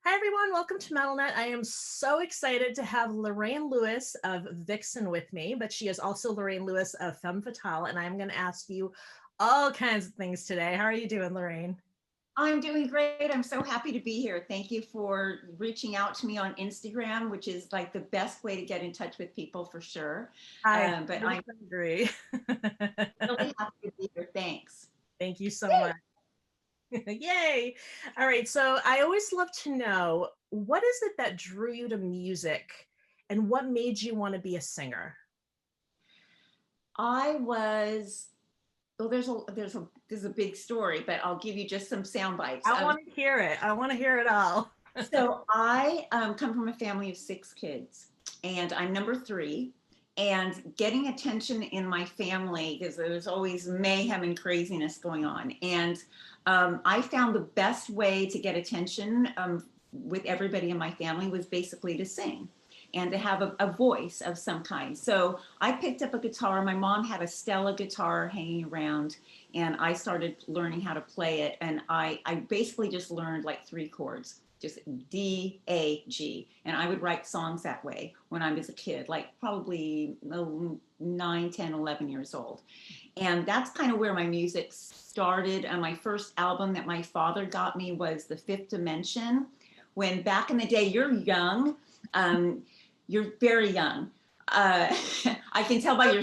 Hi, everyone. Welcome to MetalNet. I am so excited to have Lorraine Lewis of Vixen with me, but she is also Lorraine Lewis of Femme Fatale, and I'm going to ask you all kinds of things today. How are you doing, Lorraine? I'm doing great. I'm so happy to be here. Thank you for reaching out to me on Instagram, which is like the best way to get in touch with people for sure. I But I'm 100% agree. really happy to be here. Thanks. Thank you so much. Yay. All right. So I always love to know, what is it that drew you to music and what made you want to be a singer? I was, well, there's a big story, but I'll give you just some sound bites. I want to hear it. I want to hear it all. So I come from a family of 6 kids, and I'm number 3. And getting attention in my family, because there's always mayhem and craziness going on. And I found the best way to get attention with everybody in my family was basically to sing and to have a voice of some kind. So I picked up a guitar. My mom had a Stella guitar hanging around, and I started learning how to play it. And I basically just learned like 3 chords, just D, A, G. And I would write songs that way when I was a kid, like probably 9, 10, 11 years old. And that's kind of where my music started. And my first album that my father got me was The Fifth Dimension. When back in the day, you're young, um, you're very young. Uh, I can tell by your I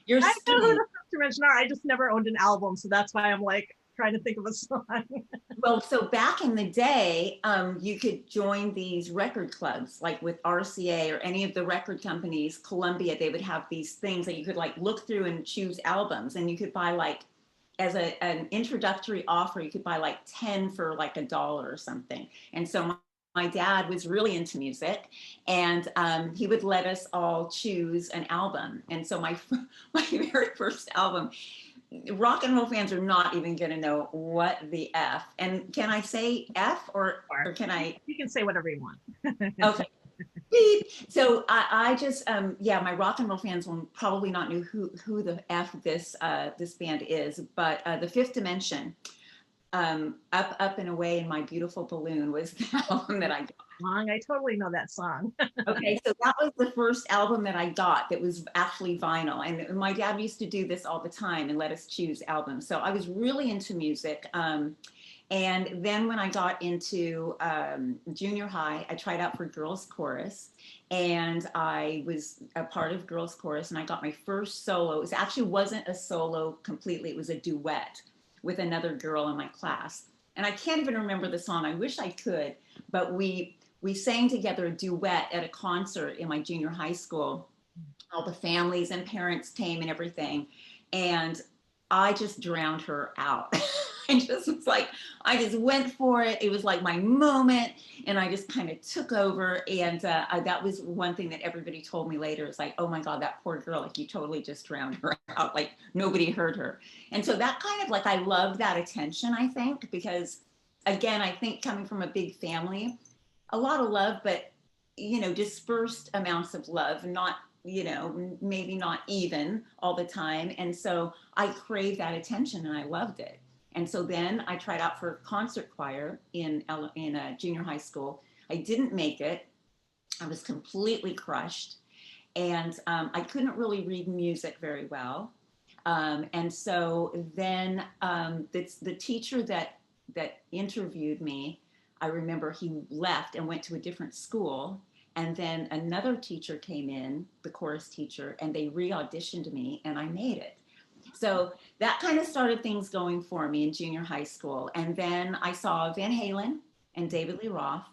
know who skin. the Fifth Dimension are. I just never owned an album, so that's why I'm like trying to think of a song. Well, so back in the day, you could join these record clubs, like with RCA or any of the record companies, Columbia. They would have these things that you could like look through and choose albums, and you could buy like as an introductory offer, you could buy like 10 for like $1 or something. And so my dad was really into music, and he would let us all choose an album. And so my my very first album, rock and roll fans are not even going to know what the F. And can I say F or can I? You can say whatever you want. Okay. Beep. So I just yeah, my rock and roll fans will probably not know who the F this band is, but the Fifth Dimension, up and away in my beautiful balloon was the album that I got. I totally know that song. Okay, so that was the first album that I got that was actually vinyl. And my dad used to do this all the time and let us choose albums. So I was really into music. And then when I got into junior high, I tried out for girls chorus, and I was a part of girls chorus, and I got my first solo. It actually wasn't a solo completely. It was a duet with another girl in my class. And I can't even remember the song. I wish I could, but we sang together a duet at a concert in my junior high school. All the families and parents came and everything. And I just drowned her out. I just was like, I just went for it. It was like my moment. And I just kind of took over. And that was one thing that everybody told me later. It's like, oh my God, that poor girl, like you totally just drowned her out. Like nobody heard her. And so that kind of like, I loved that attention, I think, because again, I think coming from a big family, a lot of love, but dispersed amounts of love, not maybe not even all the time. And so I craved that attention, and I loved it. And so then I tried out for concert choir in a junior high school. I didn't make it. I was completely crushed, and I couldn't really read music very well. And so then the teacher that interviewed me, I remember he left and went to a different school. And then another teacher came in, the chorus teacher, and they re-auditioned me, and I made it. So that kind of started things going for me in junior high school. And then I saw Van Halen and David Lee Roth,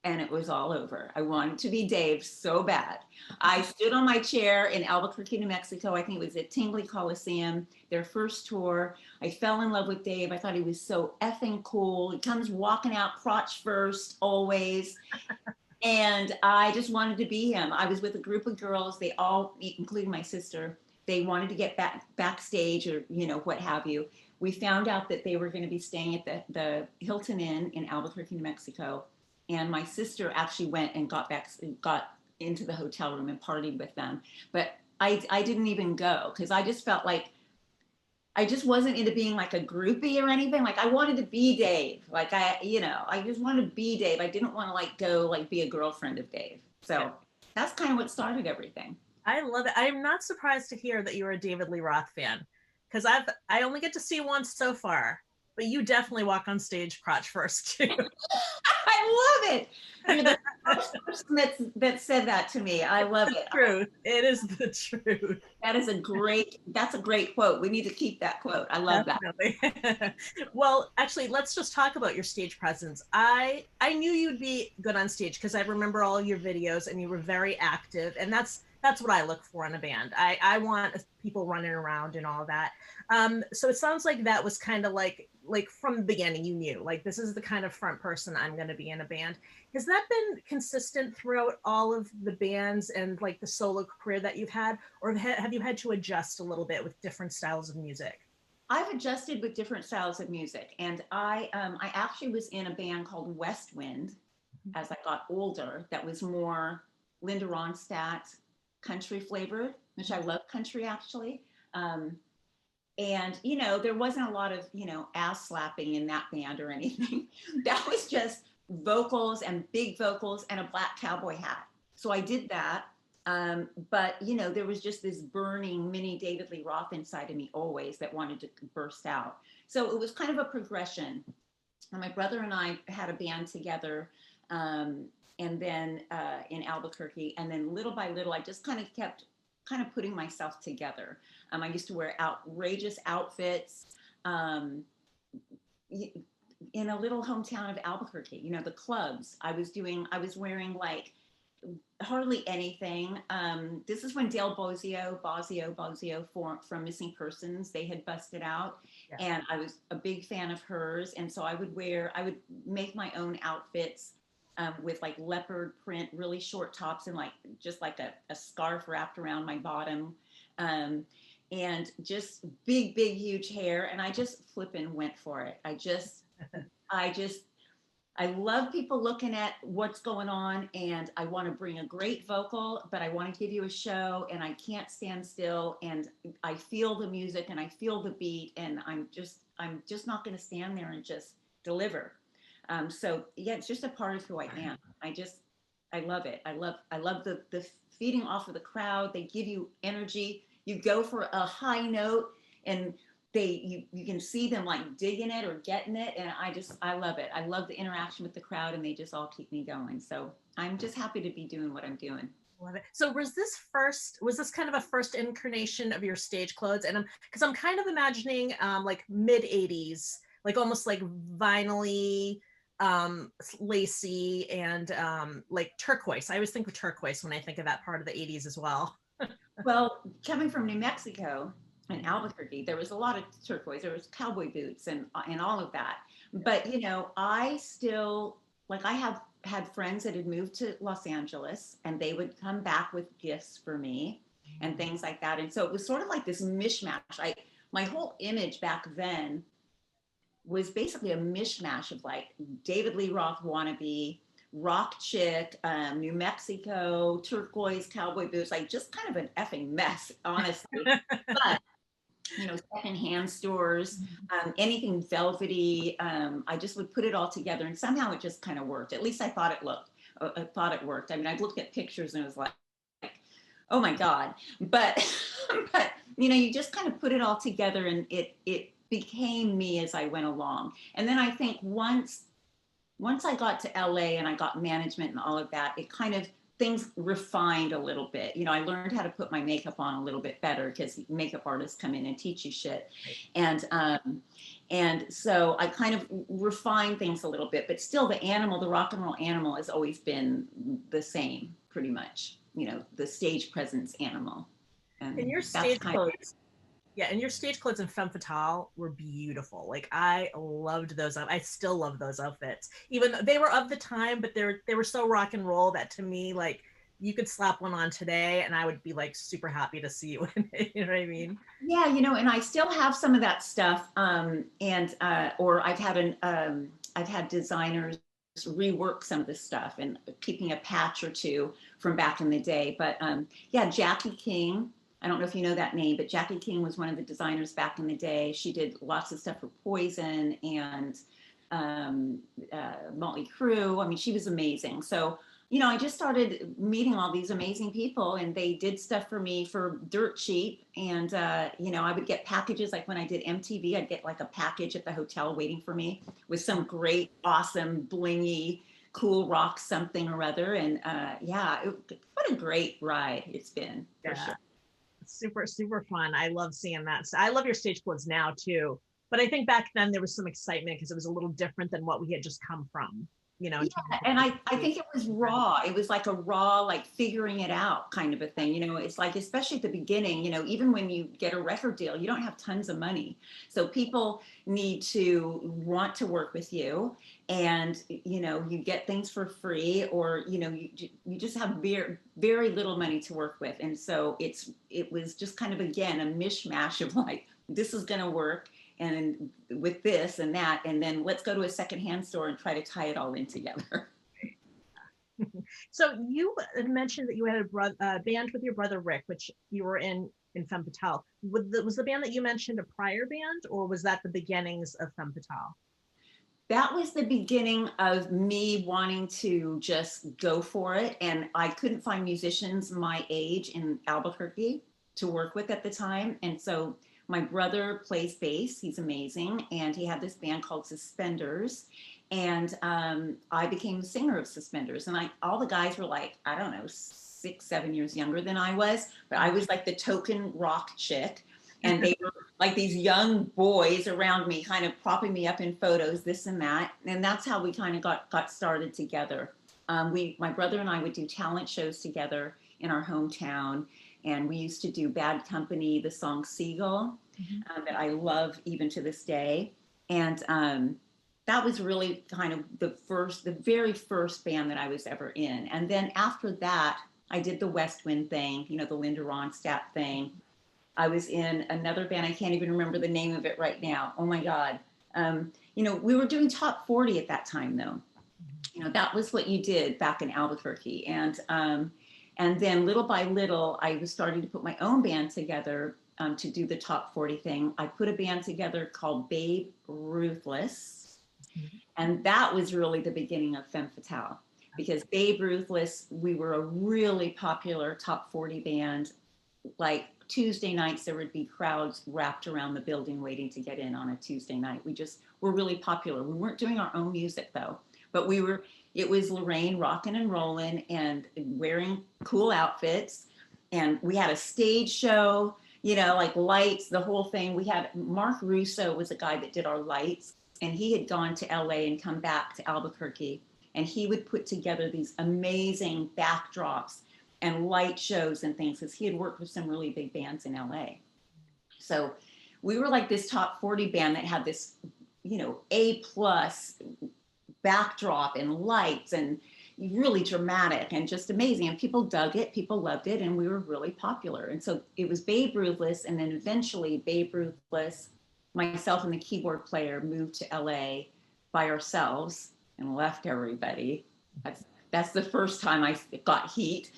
and it was all over. I wanted to be Dave so bad. I stood on my chair in Albuquerque, New Mexico. I think it was at Tingley Coliseum, their first tour. I fell in love with Dave. I thought he was so effing cool. He comes walking out crotch first, always. And I just wanted to be him. I was with a group of girls. They all, including my sister, they wanted to get backstage or, what have you. We found out that they were going to be staying at the Hilton Inn in Albuquerque, New Mexico. And my sister actually went and got into the hotel room and partied with them. But I didn't even go because I just felt like I just wasn't into being like a groupie or anything. Like I wanted to be Dave. Like I just wanted to be Dave. I didn't want to like go like be a girlfriend of Dave. Yeah. So that's kind of what started everything. I love it. I'm not surprised to hear that you're a David Lee Roth fan because I only get to see once so far, but you definitely walk on stage crotch first too. I love it. You're the first person that said that to me. I love it. Truth. It is the truth. That's a great quote. We need to keep that quote. I love that. Definitely. Well, actually, let's just talk about your stage presence. I knew you'd be good on stage because I remember all your videos and you were very active, and that's what I look for in a band. I want people running around and all of that. So it sounds like that was kind of like from the beginning you knew like this is the kind of front person I'm going to be in a band. Has that been consistent throughout all of the bands and like the solo career that you've had, or have you had to adjust a little bit with different styles of music? I've adjusted with different styles of music, and I actually was in a band called West Wind as I got older. That was more Linda Ronstadt country flavored, which I love country actually. And there wasn't a lot of ass slapping in that band or anything. That was just vocals and big vocals and a black cowboy hat. So I did that. But there was just this burning mini David Lee Roth inside of me always that wanted to burst out. So it was kind of a progression. And my brother and I had a band together, and then in Albuquerque, and then little by little, I just kind of kept putting myself together. I used to wear outrageous outfits. In a little hometown of Albuquerque, the clubs, I was wearing like hardly anything. This is when Dale Bozio from Missing Persons, they had busted out. Yeah. And I was a big fan of hers. And so I would make my own outfits with like leopard print, really short tops and like just like a scarf wrapped around my bottom. And just big, huge hair. And I just flippin' went for it. I love people looking at what's going on, and I want to bring a great vocal, but I want to give you a show, and I can't stand still, and I feel the music and I feel the beat, and I'm just not going to stand there and just deliver. So yeah, it's just a part of who I am. I love it. I love the feeding off of the crowd. They give you energy. You go for a high note, and you can see them like digging it or getting it, and I love it. I love the interaction with the crowd, and they just all keep me going. So I'm just happy to be doing what I'm doing. Love it. So was this kind of a first incarnation of your stage clothes? And because I'm kind of imagining like mid 80s, like almost like vinyl-y, lacy, and like turquoise. I always think of turquoise when I think of that part of the 80s as well. Well, coming from New Mexico and Albuquerque, there was a lot of turquoise. There was cowboy boots and all of that. But I still I have had friends that had moved to Los Angeles, and they would come back with gifts for me and things like that. And so it was sort of like this mishmash. My whole image back then was basically a mishmash of like David Lee Roth wannabe, rock chick, New Mexico, turquoise, cowboy boots, like just kind of an effing mess, honestly. But secondhand stores, anything velvety, I just would put it all together, and somehow it just kind of worked. At least I thought it worked. I mean, I looked at pictures and it was like, oh my God. But you just kind of put it all together, and it became me as I went along. And then I think once I got to LA and I got management and all of that, it kind of, things refined a little bit. I learned how to put my makeup on a little bit better, because makeup artists come in and teach you shit. And so I kind of refined things a little bit, but still the rock and roll animal has always been the same, pretty much, the stage presence animal. And your stage clothes. Yeah, and your stage clothes in Femme Fatale were beautiful. Like I loved those. I still love those outfits. Even though they were of the time, but they were so rock and roll that to me, like you could slap one on today, and I would be like super happy to see you in it. You know what I mean? Yeah, and I still have some of that stuff. Or I've had designers rework some of this stuff and keeping a patch or two from back in the day. But yeah, Jackie King. I don't know if you know that name, but Jackie King was one of the designers back in the day. She did lots of stuff for Poison and um, Motley Crue. I mean, she was amazing. So, you know, I just started meeting all these amazing people, and they did stuff for me for dirt cheap. And, you know, I would get packages like when I did MTV, I'd get like a package at the hotel waiting for me with some great, awesome, blingy, cool rock something or other. And yeah, what a great ride it's been for Yeah. sure. Super, super fun. I love seeing that. So I love your stage clothes now too. But I think back then there was some excitement because it was a little different than what we had just come from, you know, in terms Yeah, of and the I think it was raw. It was like a raw, like figuring it out kind of a thing. You know, it's like, especially at the beginning, you know, even when you get a record deal, you don't have tons of money. So people need to want to work with you, and, you know, you get things for free, or, you know, you just have very, very little money to work with. And so it was just kind of, again, a mishmash of like, this is going to work, and with this and that, and then let's go to a secondhand store and try to tie it all in together. So you had mentioned that you had a band with your brother Rick, which you were in Femme Fatale. Was the band that you mentioned a prior band, or was that the beginnings of Femme Fatale? That was the beginning of me wanting to just go for it. And I couldn't find musicians my age in Albuquerque to work with at the time. And so my brother plays bass. He's amazing. And he had this band called Suspenders. And I became the singer of Suspenders. And all the guys were like, I don't know, 6, 7 years younger than I was. But I was like the token rock chick. And they were like these young boys around me, kind of propping me up in photos, this and that. And that's how we kind of got started together. My brother and I would do talent shows together in our hometown. And we used to do Bad Company, the song Seagull, that I love even to this day. And that was really kind of the very first band that I was ever in. And then after that, I did the West Wind thing, you know, the Linda Ronstadt thing. I was in another band. I can't even remember the name of it right now. Oh my God. You know, we were doing top 40 at that time though. You know, that was what you did back in Albuquerque. And then little by little, I was starting to put my own band together to do the top 40 thing. I put a band together called Babe Ruthless. And that was really the beginning of Femme Fatale, because Babe Ruthless, we were a really popular top 40 band. Like Tuesday nights, there would be crowds wrapped around the building waiting to get in on a Tuesday night. We just were really popular. We weren't doing our own music though, but it was Lorraine rocking and rolling and wearing cool outfits. And we had a stage show, you know, like lights, the whole thing. We had Mark Russo was a guy that did our lights, and he had gone to LA and come back to Albuquerque. And he would put together these amazing backdrops and light shows and things, because he had worked with some really big bands in LA. So we were like this top 40 band that had this, you know, A plus backdrop and lights and really dramatic and just amazing. And people dug it, people loved it, and we were really popular. And so it was Babe Ruthless, and then eventually Babe Ruthless, myself and the keyboard player moved to LA by ourselves and left everybody. That's the first time I got heat.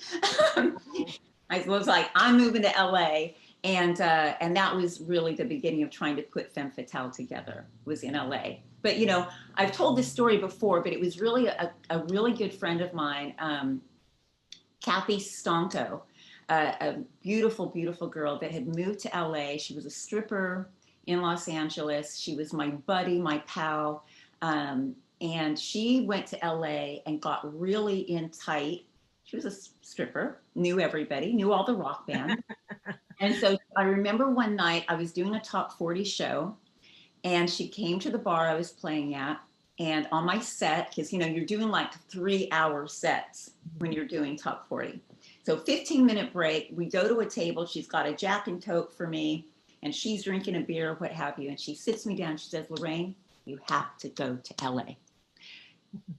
I was like, I'm moving to LA. And that was really the beginning of trying to put Femme Fatale together, was in LA. But, you know, I've told this story before, but it was really a really good friend of mine, Kathy Stonto, a beautiful, beautiful girl that had moved to LA. She was a stripper in Los Angeles. She was my buddy, my pal. And she went to LA and got really in tight. She was a stripper, knew everybody, knew all the rock bands. And so I remember one night I was doing a top 40 show, and she came to the bar I was playing at. And on my set, because, you know, you're doing like 3-hour sets when you're doing top 40. So 15-minute break, we go to a table. She's got a Jack and Coke for me, and she's drinking a beer, what have you. And she sits me down. She says, Lorraine, you have to go to LA.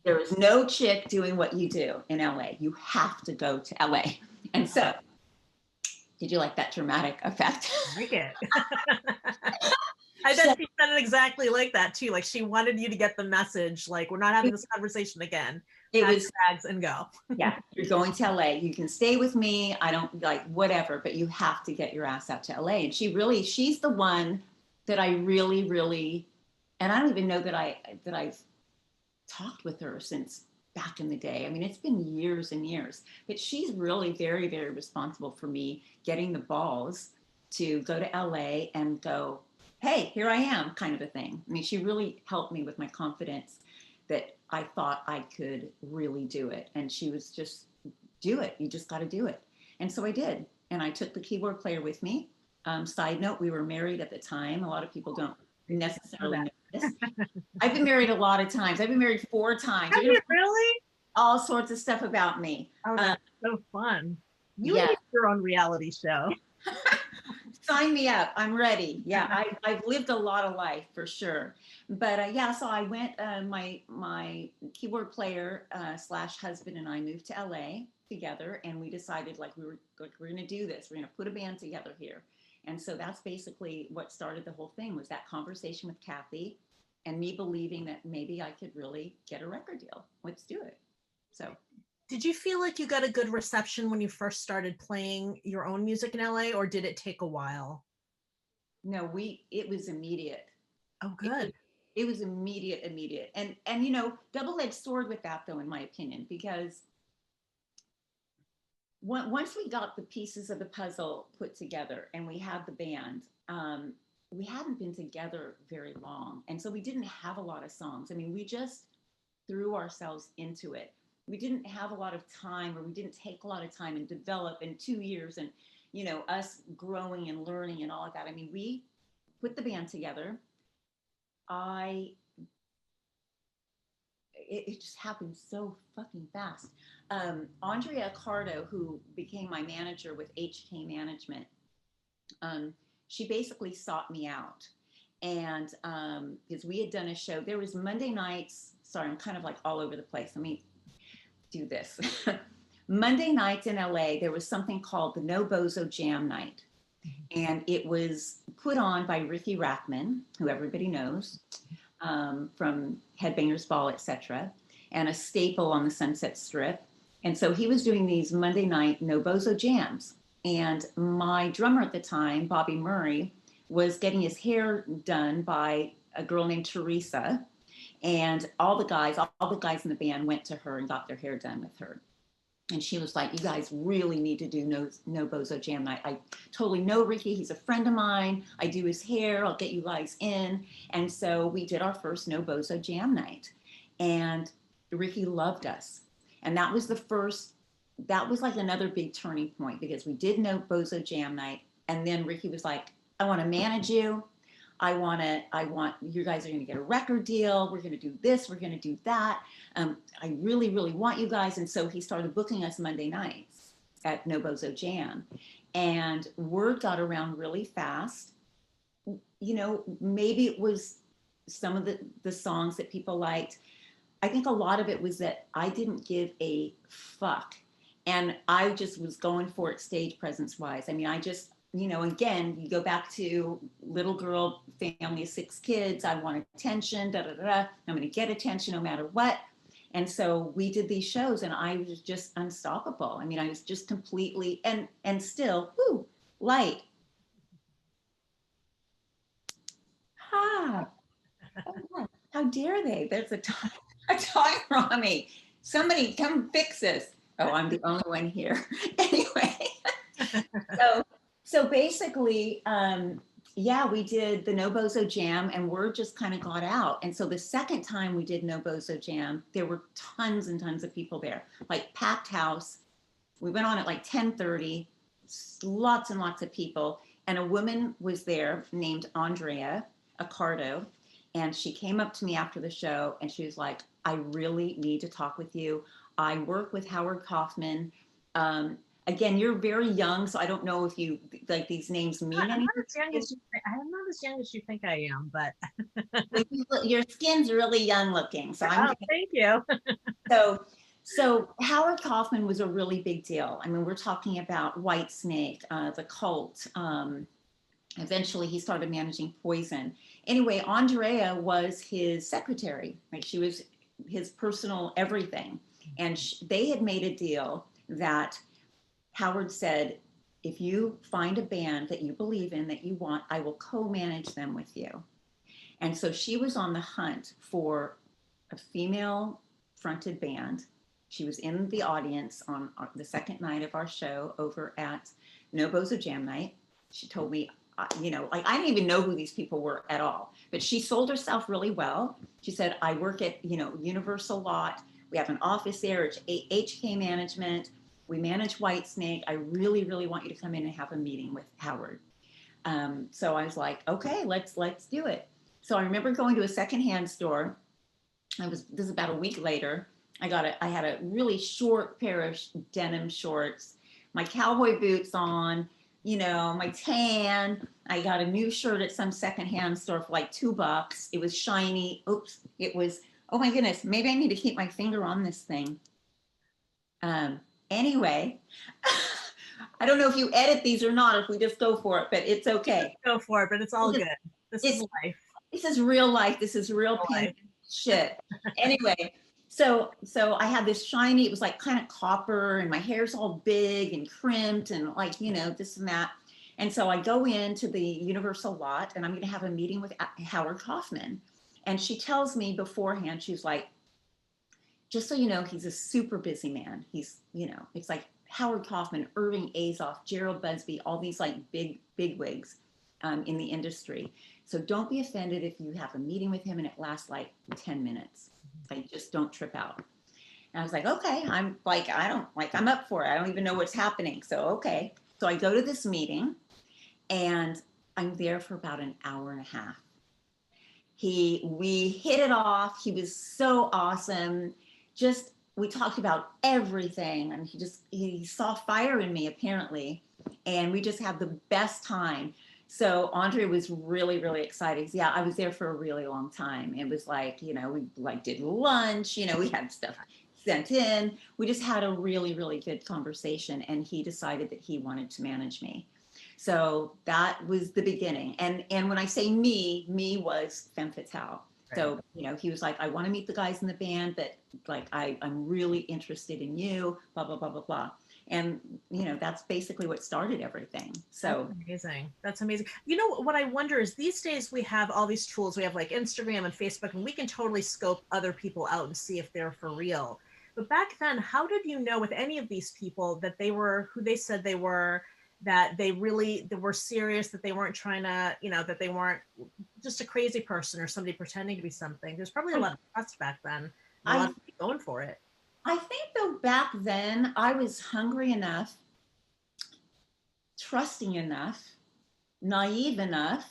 There is no chick doing what you do in LA. You have to go to LA. And so, did you like that dramatic effect? I like it. I bet she said it exactly like that too. Like she wanted you to get the message, like we're not having this conversation again. It Pack was, bags and go. yeah, you're going to LA. You can stay with me. I don't like whatever, but you have to get your ass out to LA. And she's the one that I really, and I don't even know that I've talked with her since back in the day. I mean, it's been years and years, but she's really very responsible for me getting the balls to go to LA and go, hey, here I am, kind of a thing. I mean, she really helped me with my confidence that I thought I could really do it. And she was just, do it. You just got to do it. And so I did. And I took the keyboard player with me. Side note, we were married at the time. A lot of people don't necessarily know this. I've been married a lot of times. I've been married 4 times. Have you really? All sorts of stuff about me. Oh, that's so fun. You Yeah. need your own reality show. Sign me up. I'm ready. Yeah, I've lived a lot of life for sure. But yeah, so I went. My keyboard player slash husband and I moved to LA together, and we decided we're going to do this. We're going to put a band together here. And so that's basically what started the whole thing, was that conversation with Kathy, and me believing that maybe I could really get a record deal. Let's do it. So. Did you feel like you got a good reception when you first started playing your own music in LA, or did it take a while? No, it was immediate. Oh, good. It was immediate. And double-edged sword with that though, in my opinion, because once we got the pieces of the puzzle put together and we had the band, we hadn't been together very long. And so we didn't have a lot of songs. I mean, we just threw ourselves into it. We didn't have a lot of time, or we didn't take a lot of time and develop in 2 years, and us growing and learning and all of that. I mean, we put the band together. It just happened so fucking fast. Andrea Cardo, who became my manager with HK Management, she basically sought me out. And because we had done a show, there was Monday nights. Sorry, I'm kind of like all over the place. Let me do this. Monday nights in LA, there was something called the No Bozo Jam Night. And it was put on by Ricky Rackman, who everybody knows, from Headbangers Ball, etc., and a staple on the Sunset Strip. And so he was doing these Monday night No Bozo Jams. And my drummer at the time, Bobby Murray, was getting his hair done by a girl named Teresa. And all the guys in the band went to her and got their hair done with her. And she was like, you guys really need to do No Bozo Jam Night. I totally know Ricky. He's a friend of mine. I do his hair. I'll get you guys in. And so we did our first No Bozo Jam Night. And Ricky loved us. And that was like another big turning point, because we did No Bozo Jam Night. And then Ricky was like, I want to manage you. I want you guys are going to get a record deal. We're going to do this. We're going to do that. I really want you guys. And so he started booking us Monday nights at No Bozo Jam. And word got around really fast. Maybe it was some of the songs that people liked. I think a lot of it was that I didn't give a fuck. And I just was going for it stage presence wise. I mean, I just, again, you go back to little girl, family of 6 kids. I want attention, I'm going to get attention no matter what. And so we did these shows, and I was just unstoppable. I mean, I was just completely, and still, light. How dare they? There's a timer on me. Somebody come fix this. Oh, I'm the only one here. Anyway, so basically, we did the No Bozo Jam, and word just kind of got out. And so the second time we did No Bozo Jam, there were tons and tons of people there, like packed house. We went on at like 10:30, lots and lots of people. And a woman was there named Andrea Accardo. And she came up to me after the show, and she was like, I really need to talk with you. I work with Howard Kaufman. Again, you're very young, so I don't know if you like these names mean anything. I'm not as young as you think I am, but your skin's really young looking. So thank you. So Howard Kaufman was a really big deal. I mean, we're talking about Whitesnake, The Cult, Eventually he started managing Poison. Anyway, Andrea was his secretary. Like, she was his personal everything. And they had made a deal that Howard said, if you find a band that you believe in, that you want, I will co-manage them with you. And so she was on the hunt for a female fronted band. She was in the audience on the second night of our show over at No Bozo Jam Night. She told me, like, I didn't even know who these people were at all, but she sold herself really well. She said, I work at, Universal Lot. We have an office there. It's HK Management. We manage Whitesnake. I really, really want you to come in and have a meeting with Howard. So I was like, okay, let's do it. So I remember going to a secondhand store. This is about a week later. I had a really short pair of denim shorts, my cowboy boots on, my tan. I got a new shirt at some secondhand store for like $2. It was shiny. Oops. It was, oh my goodness, maybe I need to keep my finger on this thing. Anyway, I don't know if you edit these or not, if we just go for it, but it's okay. Go for it, but it's all good. This is life. This is real life. This is real pink shit. Anyway, so I had this shiny, it was like kind of copper, and my hair's all big and crimped and like, this and that. And so I go into the Universal Lot, and I'm going to have a meeting with Howard Kaufman. And she tells me beforehand, she's like, just so you know, he's a super busy man. He's, it's like Howard Kaufman, Irving Azoff, Gerald Busby, all these like big wigs in the industry. So don't be offended if you have a meeting with him and it lasts like 10 minutes. Like, just don't trip out. And I was like, okay, I'm up for it. I don't even know what's happening. So, okay. So I go to this meeting and I'm there for about an hour and a half. We hit it off. He was so awesome. We talked about everything, and he saw fire in me apparently, and we just had the best time. So Andrea was really, really excited. Yeah, I was there for a really long time. It was like, we like did lunch, we had stuff sent in. We just had a really, really good conversation, and he decided that he wanted to manage me. So that was the beginning. And when I say me was Femme Fatale. So, he was like, I want to meet the guys in the band, but like, I'm really interested in you, blah, blah, blah, blah, blah. And, that's basically what started everything. So that's amazing. That's amazing. What I wonder is, these days we have all these tools. We have like Instagram and Facebook, and we can totally scope other people out and see if they're for real. But back then, how did you know with any of these people that they were who they said they were, that they were serious, that they weren't trying to, that they weren't just a crazy person or somebody pretending to be something? There's probably a lot of trust back then. A lot of people going for it. I think though, back then I was hungry enough, trusting enough, naive enough,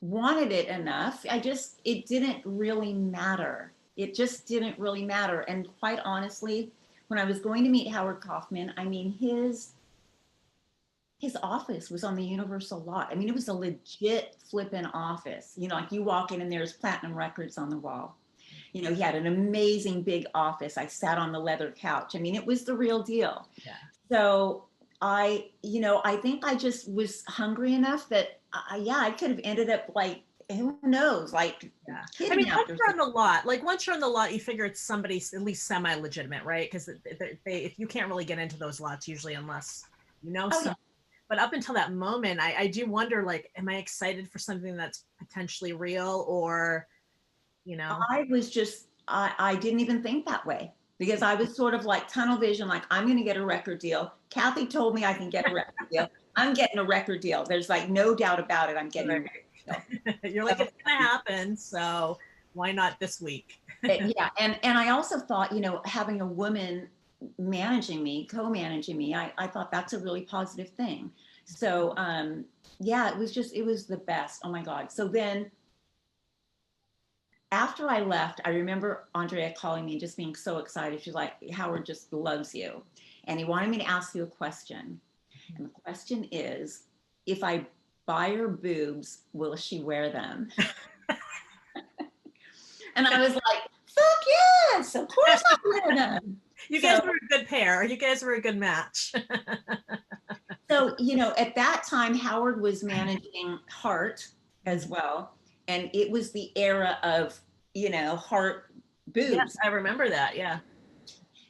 wanted it enough. It didn't really matter. It just didn't really matter. And quite honestly, when I was going to meet Howard Kaufman, I mean, his office was on the Universal Lot. I mean, it was a legit flippin' office. Like, you walk in and there's platinum records on the wall. He had an amazing big office. I sat on the leather couch. I mean, it was the real deal. Yeah. So I think I just was hungry enough that, I could have ended up like, who knows? Like, yeah. I mean, once you're on the lot, you figure it's somebody at least semi-legitimate, right? Because if you can't really get into those lots usually unless something. Yeah. But up until that moment, I do wonder, like, am I excited for something that's potentially real, or, I was just, I didn't even think that way, because I was sort of like tunnel vision, like, I'm going to get a record deal. Kathy told me I can get a record deal. I'm getting a record deal. There's like no doubt about it. I'm getting a record deal. You're like, it's going to happen. So why not this week? Yeah. And I also thought, having a woman managing me, co-managing me, I thought that's a really positive thing. So it was the best. Oh my God. So then after I left, I remember Andrea calling me and just being so excited. She's like, Howard just loves you. And he wanted me to ask you a question. And the question is, if I buy her boobs, will she wear them? And I was like, fuck yes, of course I'll wear them. You guys were a good pair. You guys were a good match. So, you know, at that time, Howard was managing Heart as well. And it was the era of, you know, Heart Yes, boobs. I remember that. Yeah.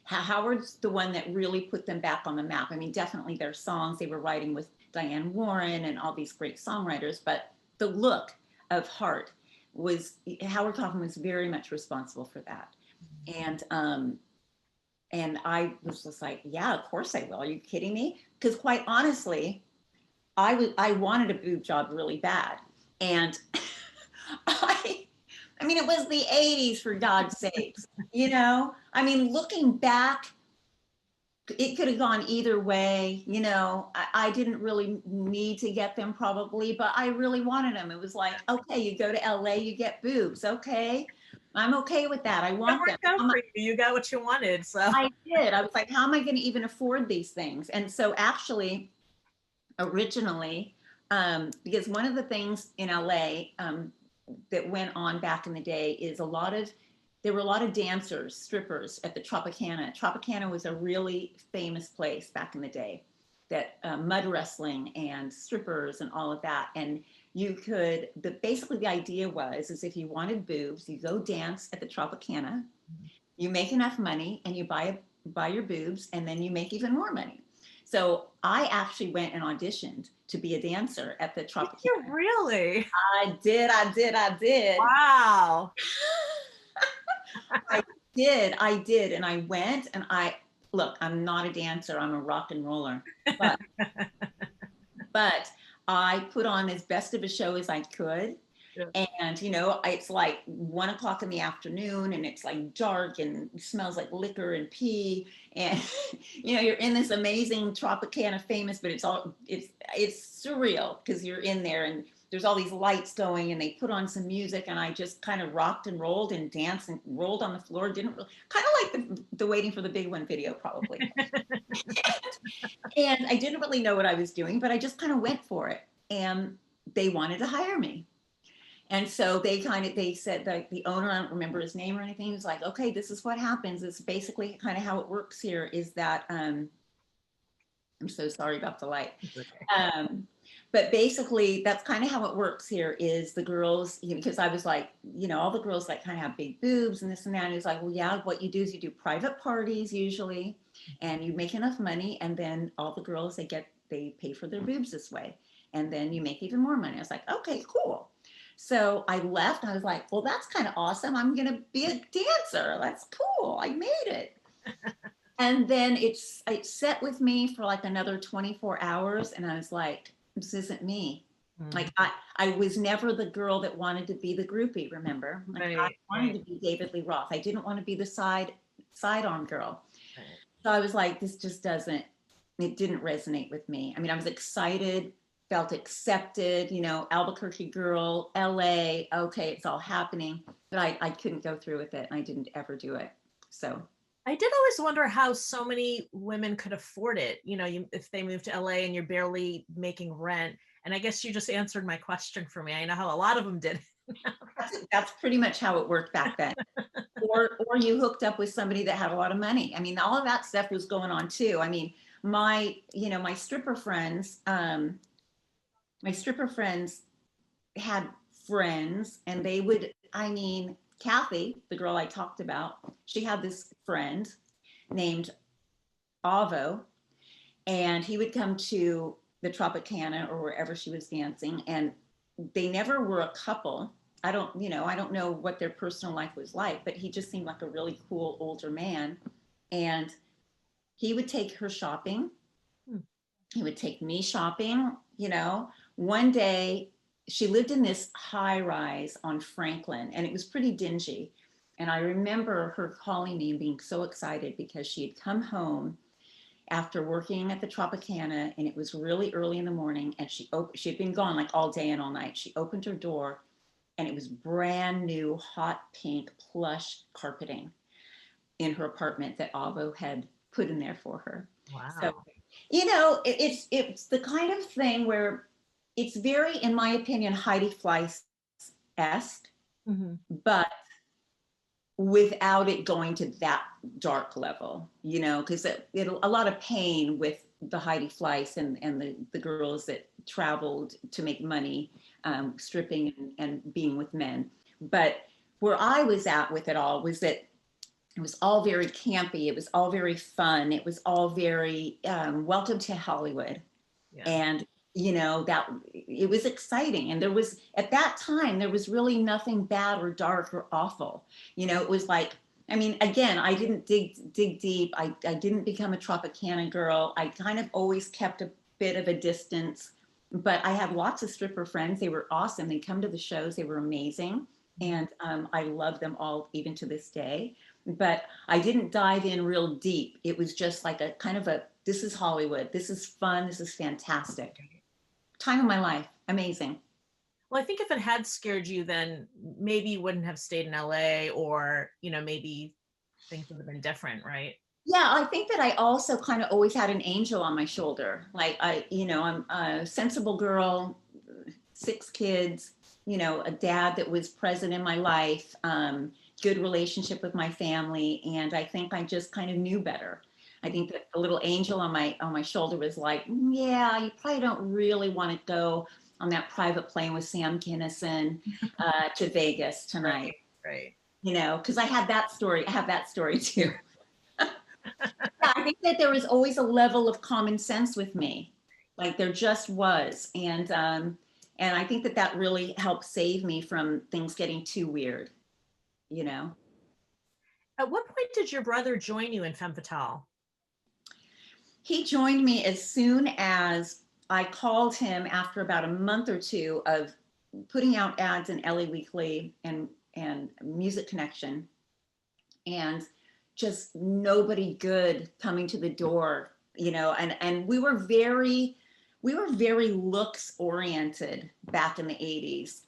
Howard's the one that really put them back on the map. I mean, definitely their songs, they were writing with Diane Warren and all these great songwriters, but the look of Heart was, Howard Kaufman was very much responsible for that. And I was just like, yeah, of course I will. Are you kidding me? Because quite honestly, I wanted a boob job really bad. And I I mean, it was the 80s, for God's sakes. You know, I mean, looking back, it could have gone either way. You know, I didn't really need to get them probably, but I really wanted them. It was like, okay, you go to LA, you get boobs. Okay. I'm okay with that. I It want them. worked out for you. You got what you wanted. So I did. I was like, how am I going to even afford these things? And so actually, originally, because one of the things in LA that went on back in the day is there were a lot of dancers, strippers at the Tropicana. Tropicana was a really famous place back in the day, that mud wrestling and strippers and all of that. And you could, basically the idea was, is if you wanted boobs, you go dance at the Tropicana, you make enough money and you buy your boobs, and then you make even more money. So I actually went and auditioned to be a dancer at the Tropicana. you really? I did. Wow. I did. And I went and look, I'm not a dancer, I'm a rock and roller. But, but I put on as best of a show as I could. Yeah. And, you know, it's like 1 o'clock in the afternoon and it's like dark and it smells like liquor and pee. And, you know, you're in this amazing Tropicana famous, but it's surreal because you're in there and there's all these lights going and they put on some music and I just kind of rocked and rolled and danced and rolled on the floor. Didn't really, kind of like the Waiting for the Big One video probably. And I didn't really know what I was doing, but I just kind of went for it. And they wanted to hire me. And so they said that the owner, I don't remember his name or anything, he was like, okay, this is what happens. It's basically kind of how it works here is that, I'm so sorry about the light. Okay. But basically that's kind of how it works here is the girls, you know, because I was like, you know, all the girls like kind of have big boobs and this and that. And he was like, well, yeah, what you do is you do private parties usually, and you make enough money. And then all the girls, they pay for their boobs this way. And then you make even more money. I was like, okay, cool. So I left. I was like, well, that's kind of awesome. I'm going to be a dancer. That's cool. I made it. And then it set with me for like another 24 hours. And I was like, this isn't me. Like I was never the girl that wanted to be the groupie, remember? Like Right, I wanted right. to be David Lee Roth. I didn't want to be the sidearm girl. Right. So I was like, this just it didn't resonate with me. I mean, I was excited, felt accepted, you know, Albuquerque girl, LA, okay, it's all happening. But I couldn't go through with it and I didn't ever do it. So I did always wonder how so many women could afford it. You know, if they moved to LA and you're barely making rent. And I guess you just answered my question for me. I know how a lot of them did. that's pretty much how it worked back then. or you hooked up with somebody that had a lot of money. I mean, all of that stuff was going on too. I mean, my stripper friends, had friends and they would, I mean, Kathy, the girl I talked about, she had this friend named Avo, and he would come to the Tropicana or wherever she was dancing, and they never were a couple. I don't know what their personal life was like, but he just seemed like a really cool older man. And he would take her shopping. He would take me shopping, you know. One day she lived in this high rise on Franklin and it was pretty dingy. And I remember her calling me and being so excited because she had come home after working at the Tropicana and it was really early in the morning and she had been gone like all day and all night. She opened her door and it was brand new hot pink plush carpeting in her apartment that Avo had put in there for her. Wow. So, you know, it's the kind of thing where it's very, in my opinion, Heidi Fleiss-esque, but without it going to that dark level, you know, because a lot of pain with the Heidi Fleiss and the girls that traveled to make money, stripping and being with men. But where I was at with it all was that it was all very campy. It was all very fun. It was all very welcome to Hollywood. Yeah. And, you know, that it was exciting. And there was, at that time, there was really nothing bad or dark or awful. You know, it was like, I mean, again, I didn't dig deep. I didn't become a Tropicana girl. I kind of always kept a bit of a distance, but I had lots of stripper friends. They were awesome. They'd come to the shows. They were amazing. And I love them all even to this day. But I didn't dive in real deep. It was just like a kind of a, this is Hollywood. This is fun. This is fantastic. Time of my life. Amazing. Well, I think if it had scared you, then maybe you wouldn't have stayed in LA, or, you know, maybe things would have been different, right? Yeah, I think that I also kind of always had an angel on my shoulder. Like I'm a sensible girl, 6 kids, you know, a dad that was present in my life, good relationship with my family. And I think I just kind of knew better. I think that the little angel on my shoulder was like, yeah, you probably don't really want to go on that private plane with Sam Kinison to Vegas tonight. Right. You know, because I have that story too. Yeah, I think that there was always a level of common sense with me, like there just was, and I think that that really helped save me from things getting too weird, you know. At what point did your brother join you in Femme Fatale? He joined me as soon as I called him after about a month or two of putting out ads in LA Weekly and Music Connection, and just nobody good coming to the door, you know, and we were very looks oriented back in the 80s.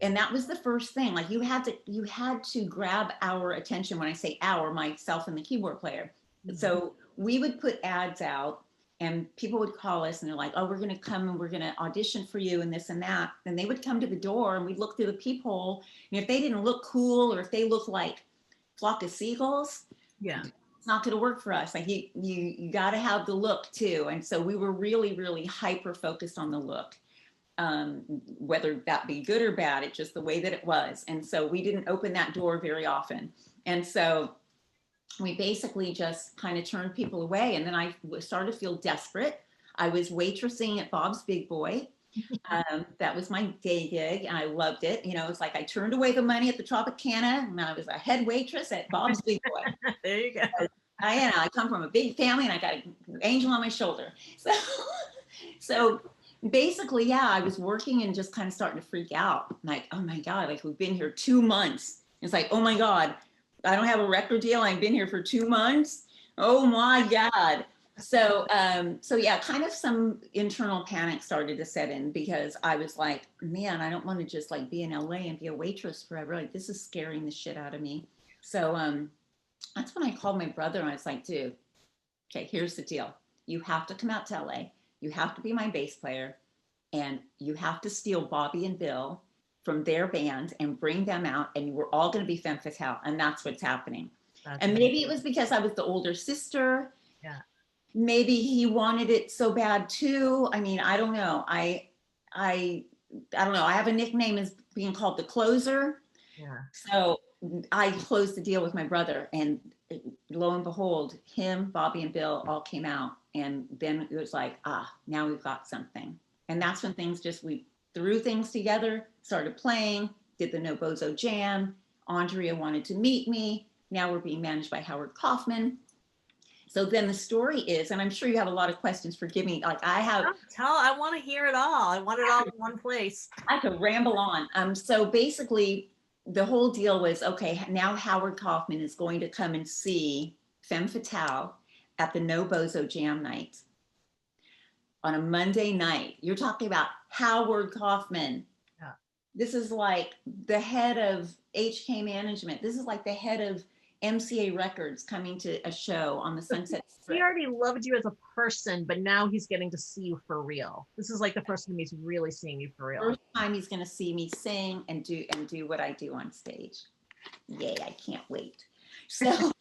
And that was the first thing. Like you had to grab our attention. When I say our, myself and the keyboard player. Mm-hmm. So we would put ads out and people would call us and they're like, oh, we're going to come and we're going to audition for you and this and that. And they would come to the door and we'd look through the peephole. And if they didn't look cool or if they looked like flock of seagulls, yeah, it's not going to work for us. Like you got to have the look too. And so we were really hyper focused on the look, whether that be good or bad. It's just the way that it was. And so we didn't open that door very often. And so we basically just kind of turned people away. And then I started to feel desperate. I was waitressing at Bob's Big Boy. That was my day gig and I loved it. You know, it's like I turned away the money at the Tropicana and I was a head waitress at Bob's Big Boy. There you go. I come from a big family and I got an angel on my shoulder. So basically, yeah, I was working and just kind of starting to freak out. Like, oh my God, like we've been here 2 months. It's like, oh my God, I don't have a record deal. I've been here for 2 months. Oh my God. So yeah, kind of some internal panic started to set in because I was like, man, I don't want to just like be in LA and be a waitress forever. Like this is scaring the shit out of me. So that's when I called my brother and I was like, dude, okay, here's the deal. You have to come out to LA. You have to be my bass player and you have to steal Bobby and Bill from their band and bring them out and we're all going to be Femme Fatale. And that's what's happening. And maybe it was because I was the older sister. Yeah. Maybe he wanted it so bad too. I mean, I don't know. I don't know. I have a nickname as being called the closer. Yeah. So I closed the deal with my brother and lo and behold, him, Bobby and Bill all came out. And then it was like, now we've got something. And that's when we threw things together, started playing, did the No Bozo Jam. Andrea wanted to meet me. Now we're being managed by Howard Kaufman. So then the story is, and I'm sure you have a lot of questions, forgive me, like I have. I want to hear it all. I want it all in one place. I could ramble on. So basically the whole deal was, okay, now Howard Kaufman is going to come and see Femme Fatale at the No Bozo Jam night on a Monday night. You're talking about Howard Kaufman. Yeah. This is like the head of HK Management. This is like the head of MCA Records coming to a show on the Sunset Strip. He already loved you as a person, but now he's getting to see you for real. This is like the first time he's really seeing you for real. First time he's going to see me sing and do what I do on stage. Yay, I can't wait. So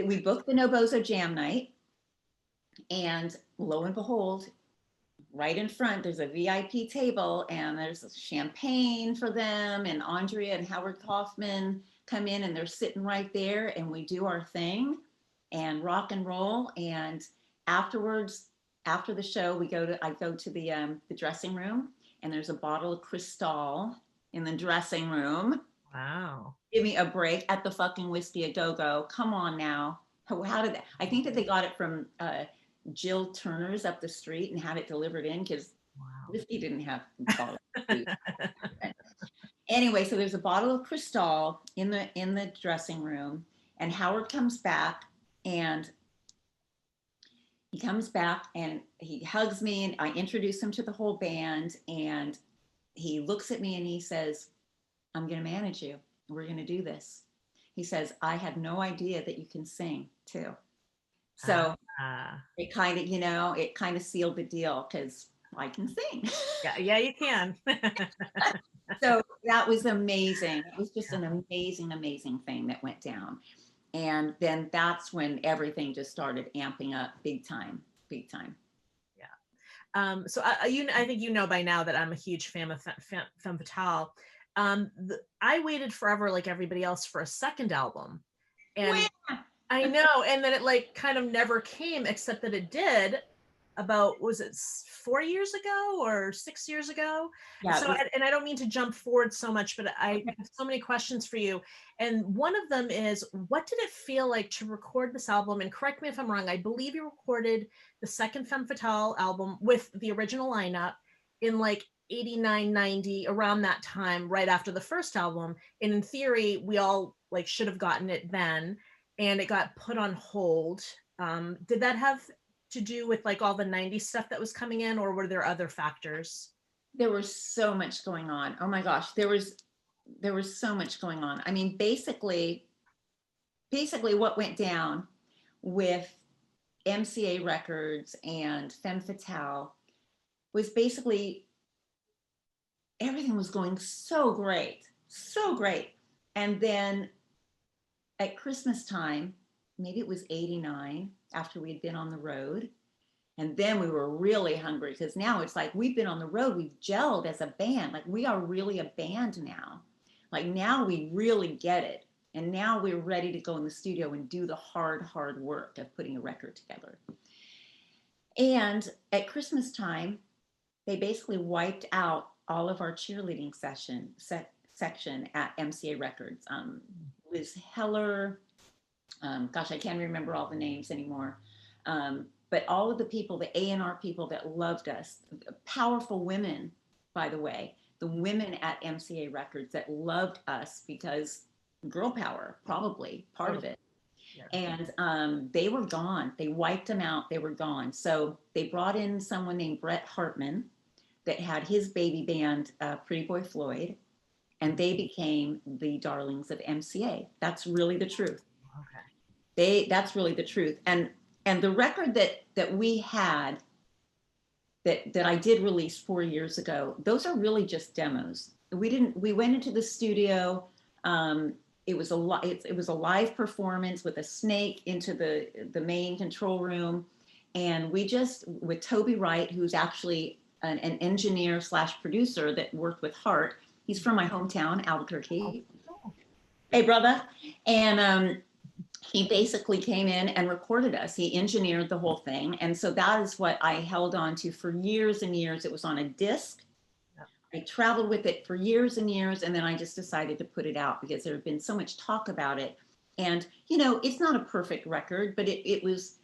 we booked the Nobozo Jam Night, and lo and behold, right in front, there's a VIP table, and there's champagne for them, and Andrea and Howard Kaufman come in, and they're sitting right there, and we do our thing and rock and roll. And afterwards, after the show, I go to the dressing room, and there's a bottle of Cristal in the dressing room. Wow. Give me a break. At the fucking Whiskey a Go-Go. Come on now. How did that? I think that they got it from Jill Turner's up the street and had it delivered in, because Wow. whiskey didn't have bottled food. Anyway, so there's a bottle of Cristal in the dressing room, and Howard comes back, and he hugs me, and I introduce him to the whole band, and he looks at me and he says, "I'm going to manage you. We're going to do this." He says, "I had no idea that you can sing too." So it kind of sealed the deal, because I can sing. Yeah, you can. So that was amazing. It was just an amazing, amazing thing that went down. And then that's when everything just started amping up big time, big time. Yeah. So I think you know by now that I'm a huge fan of Femme Fatale. I waited forever, like everybody else, for a second album. And I know, and then it like kind of never came, except that it did about, was it 4 years ago or 6 years ago? Yeah, so and I don't mean to jump forward so much, but I have so many questions for you. And one of them is, what did it feel like to record this album? And correct me if I'm wrong, I believe you recorded the second Femme Fatale album with the original lineup in like 89, 90, around that time, right after the first album. And in theory, we all like should have gotten it then, and it got put on hold. Did that have to do with like all the 90s stuff that was coming in, or were there other factors? There was so much going on. Oh my gosh, there was so much going on. I mean, basically what went down with MCA Records and Femme Fatale was basically everything was going so great, so great. And then at Christmas time, maybe it was 89, after we'd been on the road, and then we were really hungry, because now it's like we've been on the road, we've gelled as a band, like we are really a band now. Like now we really get it. And now we're ready to go in the studio and do the hard work of putting a record together. And at Christmas time, they basically wiped out all of our cheerleading section at MCA Records. Liz Heller, gosh, I can't remember all the names anymore. But all of the people, the A&R people that loved us, powerful women, by the way, the women at MCA Records that loved us, because girl power, probably part of it. Yeah. And they were gone. They wiped them out. They were gone. So they brought in someone named Brett Hartman that had his baby band, Pretty Boy Floyd, and they became the darlings of MCA. That's really the truth. Okay. That's really the truth. And the record that we had, that I did release 4 years ago, those are really just demos. We went into the studio. It was a live performance with a snake into the main control room. And we just, with Toby Wright, who's actually an engineer / producer that worked with Hart. He's from my hometown, Albuquerque. Hey, brother. And he basically came in and recorded us. He engineered the whole thing. And so that is what I held on to for years and years. It was on a disc. I traveled with it for years and years. And then I just decided to put it out, because there had been so much talk about it. And, it's not a perfect record, but it was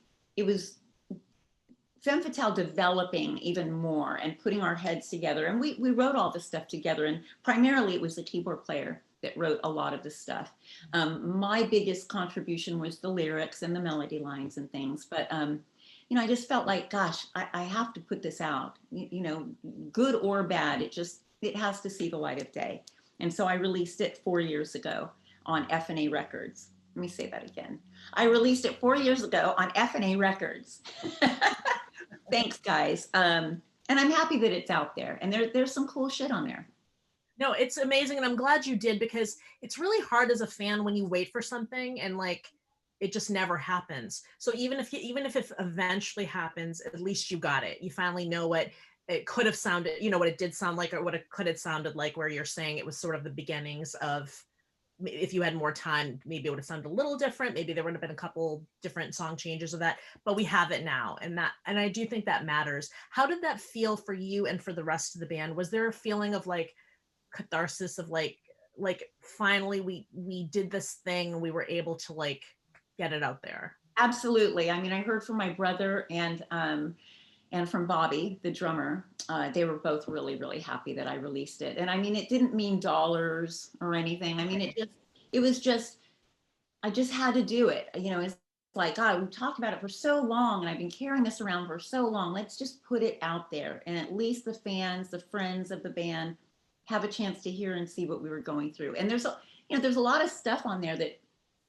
Femme Fatale developing even more and putting our heads together. And we wrote all this stuff together. And primarily it was the keyboard player that wrote a lot of the stuff. My biggest contribution was the lyrics and the melody lines and things. But, I just felt like, gosh, I have to put this out, good or bad. It has to see the light of day. And so I released it 4 years ago on F&A Records. Let me say that again. I released it 4 years ago on F&A Records. Thanks, guys. And I'm happy that it's out there. And there's some cool shit on there. No, it's amazing. And I'm glad you did, because it's really hard as a fan when you wait for something and like it just never happens. So even if it eventually happens, at least you got it. You finally know what it could have sounded, what it did sound like, or what it could have sounded like, where you're saying it was sort of the beginnings of, if you had more time, maybe it would have sounded a little different. Maybe there would have been a couple different song changes of that, but we have it now. And I do think that matters. How did that feel for you and for the rest of the band? Was there a feeling of like catharsis of like finally we did this thing and we were able to like get it out there? Absolutely. I mean, I heard from my brother and from Bobby, the drummer. They were both really, really happy that I released it. And I mean, it didn't mean dollars or anything. I mean, it was just, I just had to do it. It's like, God, we've talked about it for so long and I've been carrying this around for so long. Let's just put it out there. And at least the fans, the friends of the band have a chance to hear and see what we were going through. And there's a lot of stuff on there that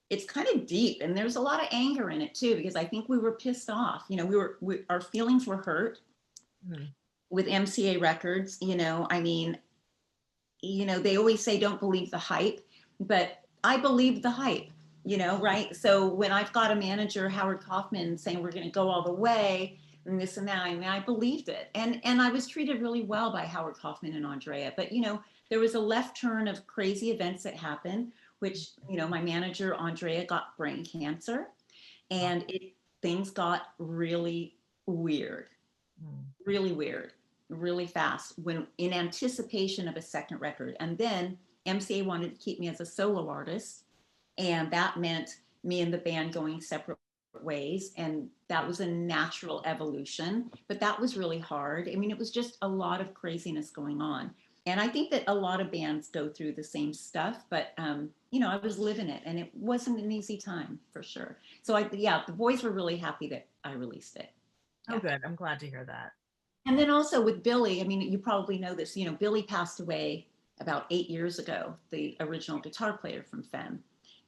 it's kind of deep, and there's a lot of anger in it too, because I think we were pissed off. Our feelings were hurt with MCA Records. I mean, they always say don't believe the hype, but I believed the hype, right? So when I've got a manager, Howard Kaufman, saying we're going to go all the way and this and that, I mean, I believed it. And I was treated really well by Howard Kaufman and Andrea. But, there was a left turn of crazy events that happened, which, my manager, Andrea, got brain cancer, and things got really weird, really fast, when in anticipation of a second record. And then MCA wanted to keep me as a solo artist, and that meant me and the band going separate ways, and that was a natural evolution, but that was really hard. I mean, it was just a lot of craziness going on. And I think that a lot of bands go through the same stuff, but I was living it, and it wasn't an easy time for sure. So the boys were really happy that I released it. Yeah. Oh, good. I'm glad to hear that. And then also with Billy, I mean, you probably know this, Billy passed away about 8 years ago, the original guitar player from Femme.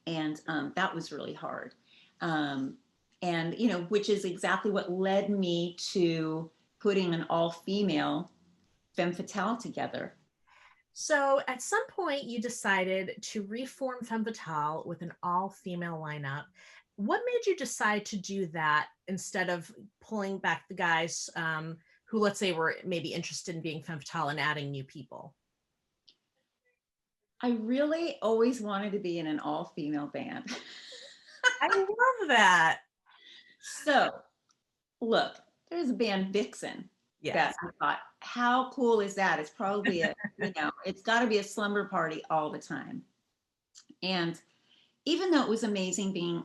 And that was really hard. And, which is exactly what led me to putting an all-female Femme Fatale together. So at some point you decided to reform Femme Fatale with an all-female lineup. What made you decide to do that instead of pulling back the guys who, let's say, were maybe interested in being Femme Fatale and adding new people? I really always wanted to be in an all-female band. I love that. So, look, there's a band, Vixen. Yes. That I thought, how cool is that? It's probably it's got to be a slumber party all the time. And even though it was amazing being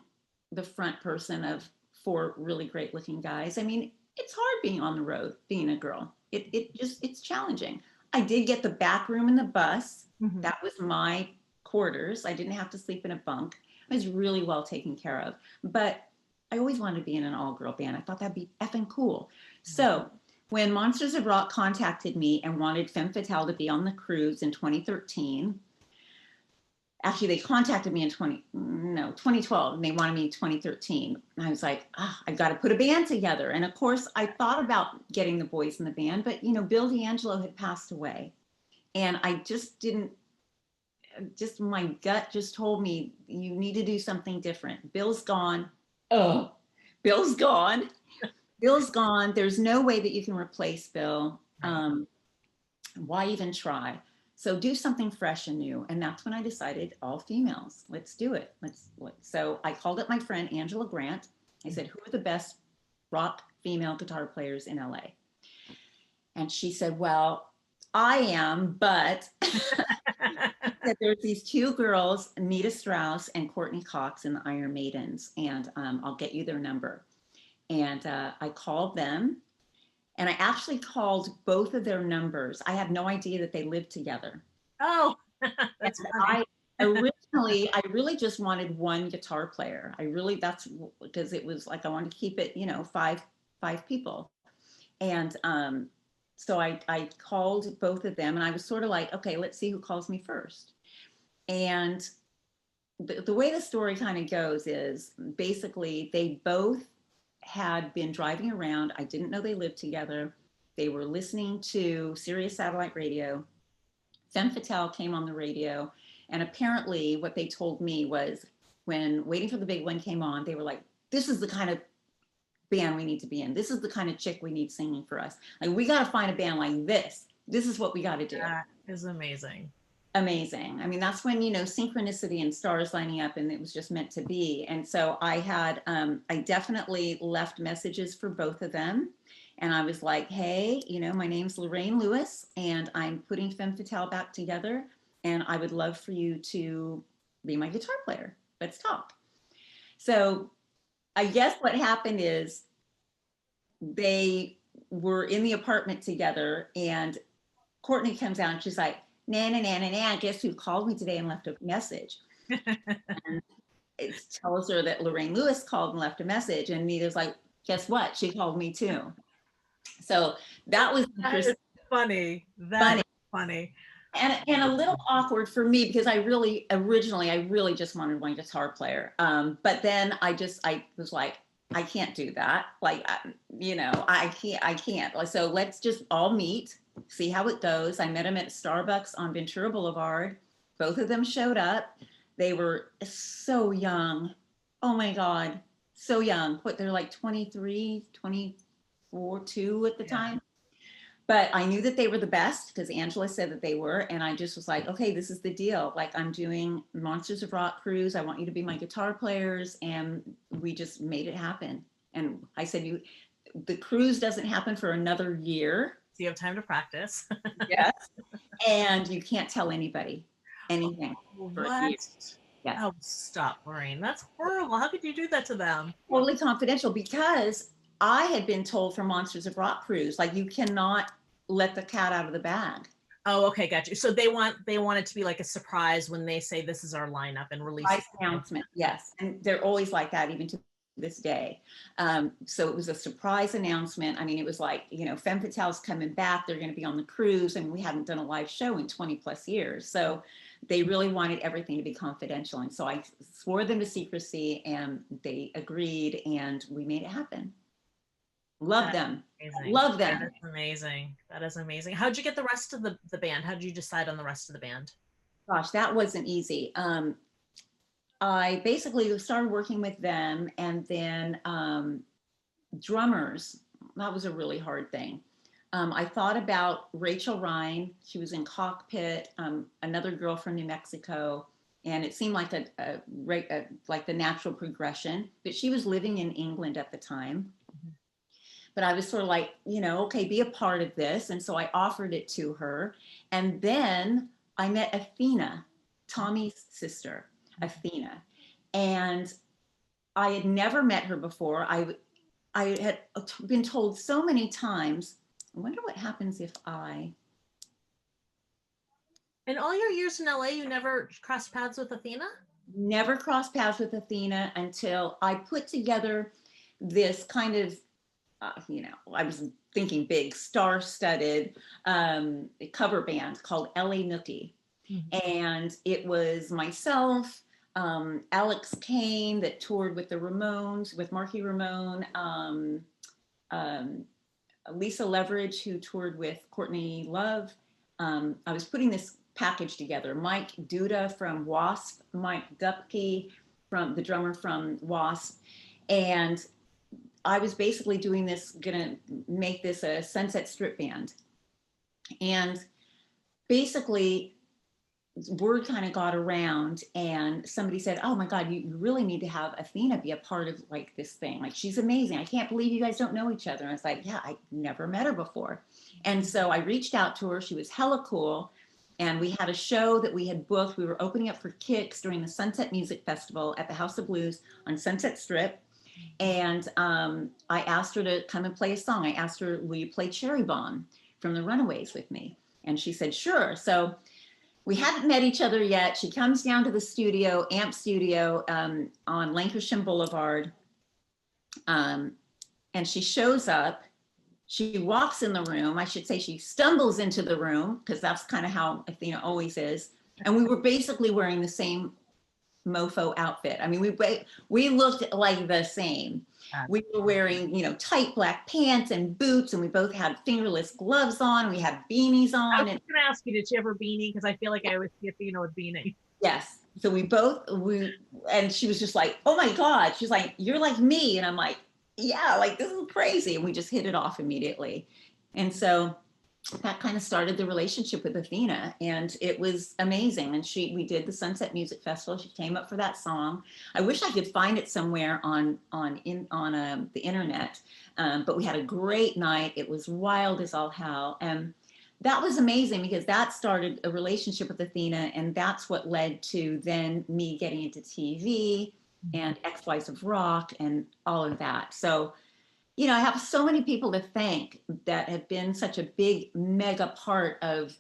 the front person of 4 really great looking guys, I mean, it's hard being on the road, being a girl. It's challenging. I did get the back room in the bus. Mm-hmm. That was my quarters. I didn't have to sleep in a bunk. I was really well taken care of. But I always wanted to be in an all-girl band. I thought that'd be effing cool. Mm-hmm. So when Monsters of Rock contacted me and wanted Femme Fatale to be on the cruise in 2013, actually they contacted me in 2012, and they wanted me in 2013. And I was like, I've got to put a band together. And of course, I thought about getting the boys in the band, but Bill D'Angelo had passed away. And I my gut just told me, you need to do something different. Bill's gone. Oh, Bill's gone. Bill's gone. There's no way that you can replace Bill. Why even try? So do something fresh and new. And that's when I decided all females. Let's do it. So I called up my friend, Angela Grant. I said, who are the best rock female guitar players in LA? And she said, well, I am, but there's these 2 girls, Nita Strauss and Courtney Cox in the Iron Maidens. And I'll get you their number. And I called them, and I actually called both of their numbers. I had no idea that they lived together. Oh, that's funny. I really just wanted one guitar player. That's because it was like, I wanted to keep it, 5 people. And so I called both of them, and I was sort of like, okay, let's see who calls me first. And the way the story kind of goes is basically they both had been driving around. I didn't know they lived together. They were listening to Sirius satellite radio. Femme Fatale came on the radio. And apparently what they told me was, when Waiting for the Big One came on, they were like, this is the kind of band we need to be in. This is the kind of chick we need singing for us. Like, we got to find a band like this. This is what we got to do. That is amazing. Amazing. I mean, that's when, you know, synchronicity and stars lining up, and it was just meant to be. And so I had, I definitely left messages for both of them. And I was like, hey, you know, my name's Lorraine Lewis, and I'm putting Femme Fatale back together. And I would love for you to be my guitar player. Let's talk. So I guess what happened is they were in the apartment together, and Courtney comes out and she's like, nah, nah, nah, nah, nah, guess who called me today and left a message? And it tells her that Lorraine Lewis called and left a message. And Nita's like, guess what? She called me too. So that was funny. That's funny. And a little awkward for me, because originally I really just wanted one guitar player. But then I was like, I can't do that. Like, you know, I can't. So let's just all meet, see how it goes. I met them at Starbucks on Ventura Boulevard. Both of them showed up. They were so young. Oh my God, so young. What, they're like 23, 24, 2 at the time. But I knew that they were the best because Angela said that they were. And I just was like, okay, this is the deal. Like, I'm doing Monsters of Rock cruise. I want you to be my guitar players. And we just made it happen. And I said, the cruise doesn't happen for another year. So you have time to practice. Yes. And you can't tell anybody anything. What? Yeah. Oh, stop, Lorraine. That's horrible. How could you do that to them? Totally confidential, because I had been told for Monsters of Rock cruise, like, you cannot let the cat out of the bag. Oh, okay, got you. So they want it to be like a surprise when they say this is our lineup and release announcement. Yes, and they're always like that, even to this day. So it was a surprise announcement. I mean, it was like, you know, Femme Fatale's coming back. They're going to be on the cruise, and we hadn't done a live show in 20 plus years. So they really wanted everything to be confidential, and so I swore them to secrecy, and they agreed, and we made it happen. Love them. Amazing. Love them. That is amazing. That is amazing. How'd you get the rest of the band? How'd you decide on the rest of the band? Gosh, that wasn't easy. I basically started working with them, and then drummers, that was a really hard thing. I thought about Rachel Ryan. She was in Cockpit, another girl from New Mexico, and it seemed like like the natural progression, but she was living in England at the time. But I was sort of like, you know, okay, be a part of this. And so I offered it to her. And then I met Athena, Tommy's sister, Athena. And I had never met her before. I had been told so many times, I wonder what happens if I... In all your years in LA, you never crossed paths with Athena? Never crossed paths with Athena until I put together this kind of, you know, I was thinking big, star-studded cover band called L.A. Nookie. Mm-hmm. And it was myself, Alex Kane, that toured with the Ramones, with Marky Ramone, Lisa Leverage, who toured with Courtney Love. I was putting this package together. Mike Duda from Wasp, Mike Dupke, from the drummer from Wasp. And I was basically doing this, gonna make this a Sunset Strip band. And basically, word kind of got around, and somebody said, oh my God, you really need to have Athena be a part of like this thing. Like, she's amazing. I can't believe you guys don't know each other. And I was like, yeah, I never met her before. And so I reached out to her. She was hella cool. And we had a show that we had booked. We were opening up for Kicks during the Sunset Music Festival at the House of Blues on Sunset Strip. And I asked her to come and play a song. I asked her, will you play Cherry Bomb from the Runaways with me? And she said, sure. So we hadn't met each other yet. She comes down to the studio, Amp Studio, on Lancashire Boulevard. And she shows up. She walks in the room. I should say she stumbles into the room, because that's kind of how Athena always is. And we were basically wearing the same mofo outfit. I mean, we looked like the same. We were wearing, you know, tight black pants and boots, and we both had fingerless gloves on, and we had beanies on. I was going to ask you, did she have her beanie? Because I feel like I always see Athena with beanie. Yes. So and she was just like, oh my God. She's like, you're like me. And I'm like, yeah, like this is crazy. And we just hit it off immediately. And so that kind of started the relationship with Athena, and it was amazing. And we did the Sunset Music Festival. She came up for that song. I wish I could find it somewhere on the internet, but we had a great night. It was wild as all hell, and that was amazing because that started a relationship with Athena, and that's what led to then me getting into TV and Ex Wives of Rock and all of that. So I have so many people to thank that have been such a big, mega part of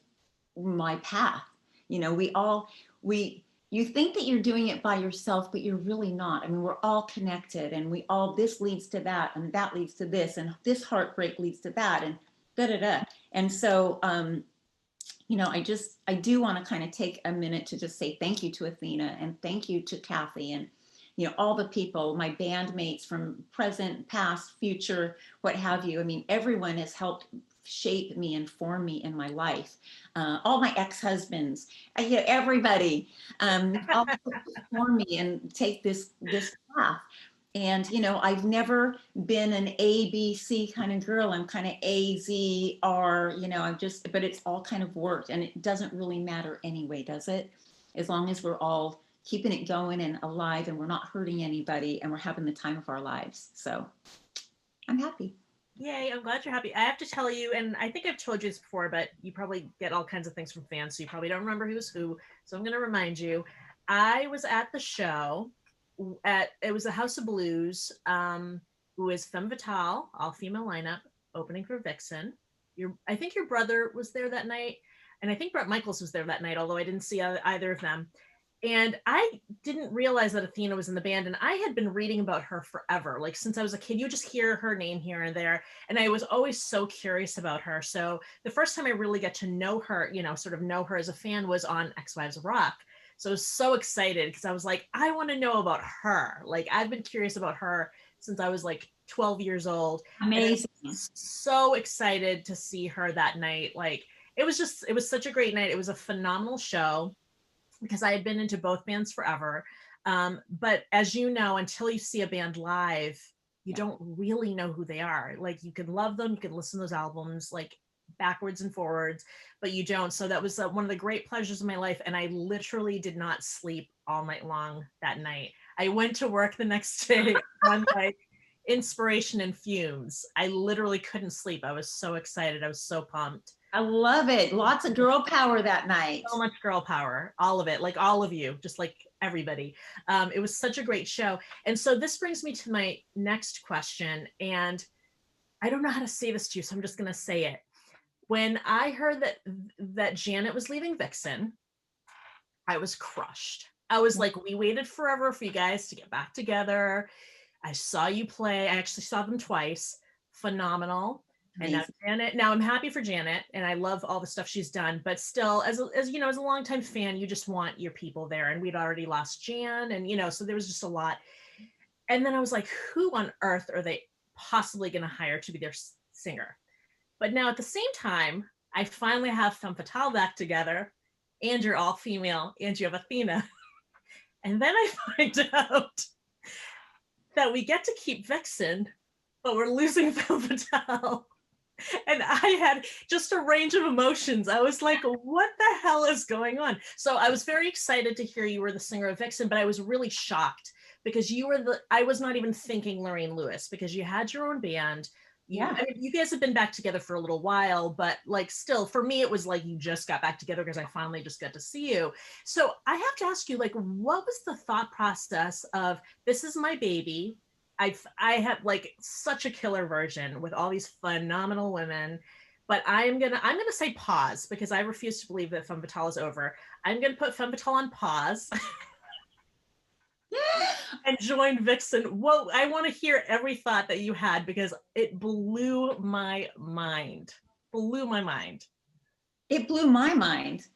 my path. You think that you're doing it by yourself, but you're really not. I mean, we're all connected, and this leads to that, and that leads to this, and this heartbreak leads to that, and da da da. And so, I do want to kind of take a minute to just say thank you to Athena, and thank you to Kathy, and all the people, my bandmates from present, past, future, what have you. I mean, everyone has helped shape me and form me in my life. All my ex-husbands, everybody, all form me and take this path. And I've never been an A, B, C kind of girl. I'm kind of A, Z, R. But it's all kind of worked, and it doesn't really matter anyway, does it? As long as we're all keeping it going and alive, and we're not hurting anybody, and we're having the time of our lives. So I'm happy. Yay, I'm glad you're happy. I have to tell you, and I think I've told you this before, but you probably get all kinds of things from fans, so you probably don't remember who's who. So I'm going to remind you. I was at the show it was the House of Blues, who is Femme Fatale, all female lineup, opening for Vixen. I think your brother was there that night, and I think Brett Michaels was there that night, although I didn't see either of them. And I didn't realize that Athena was in the band, and I had been reading about her forever. Like since I was a kid, you just hear her name here and there. And I was always so curious about her. So the first time I really got to know her, sort of know her as a fan, was on Ex Wives of Rock. So I was so excited because I was like, I want to know about her. Like I've been curious about her since I was like 12 years old. Amazing. So excited to see her that night. Like it was such a great night. It was a phenomenal show, because I had been into both bands forever. But as you know, until you see a band live, you don't really know who they are. Like you can love them, you can listen to those albums like backwards and forwards, but you don't. So that was one of the great pleasures of my life. And I literally did not sleep all night long that night. I went to work the next day on like inspiration and fumes. I literally couldn't sleep. I was so excited. I was so pumped. I love it. Lots of girl power that night. So much girl power, all of it, like all of you, just like everybody. It was such a great show. And so this brings me to my next question. And I don't know how to say this to you, so I'm just going to say it. When I heard that Janet was leaving Vixen, I was crushed. I was like, we waited forever for you guys to get back together. I saw you play. I actually saw them twice. Phenomenal. And now Janet, now I'm happy for Janet, and I love all the stuff she's done, but still, as a longtime fan, you just want your people there. And we'd already lost Jan, and so there was just a lot. And then I was like, who on earth are they possibly going to hire to be their singer? But now at the same time, I finally have Femme Fatale back together, and you're all female, and you have Athena. And then I find out that we get to keep Vixen, but we're losing Femme Fatale. And I had just a range of emotions. I was like, what the hell is going on? So I was very excited to hear you were the singer of Vixen, but I was really shocked because I was not even thinking Lorraine Lewis, because you had your own band. I mean, you guys have been back together for a little while, but like still, for me, it was like you just got back together because I finally just got to see you. So I have to ask you, like, what was the thought process of, this is my baby? I had like such a killer version with all these phenomenal women, but I'm gonna say pause, because I refuse to believe that Femme Fatale is over. I'm gonna put Femme Fatale on pause and join Vixen. Whoa, I want to hear every thought that you had, because it blew my mind. Blew my mind. It blew my mind.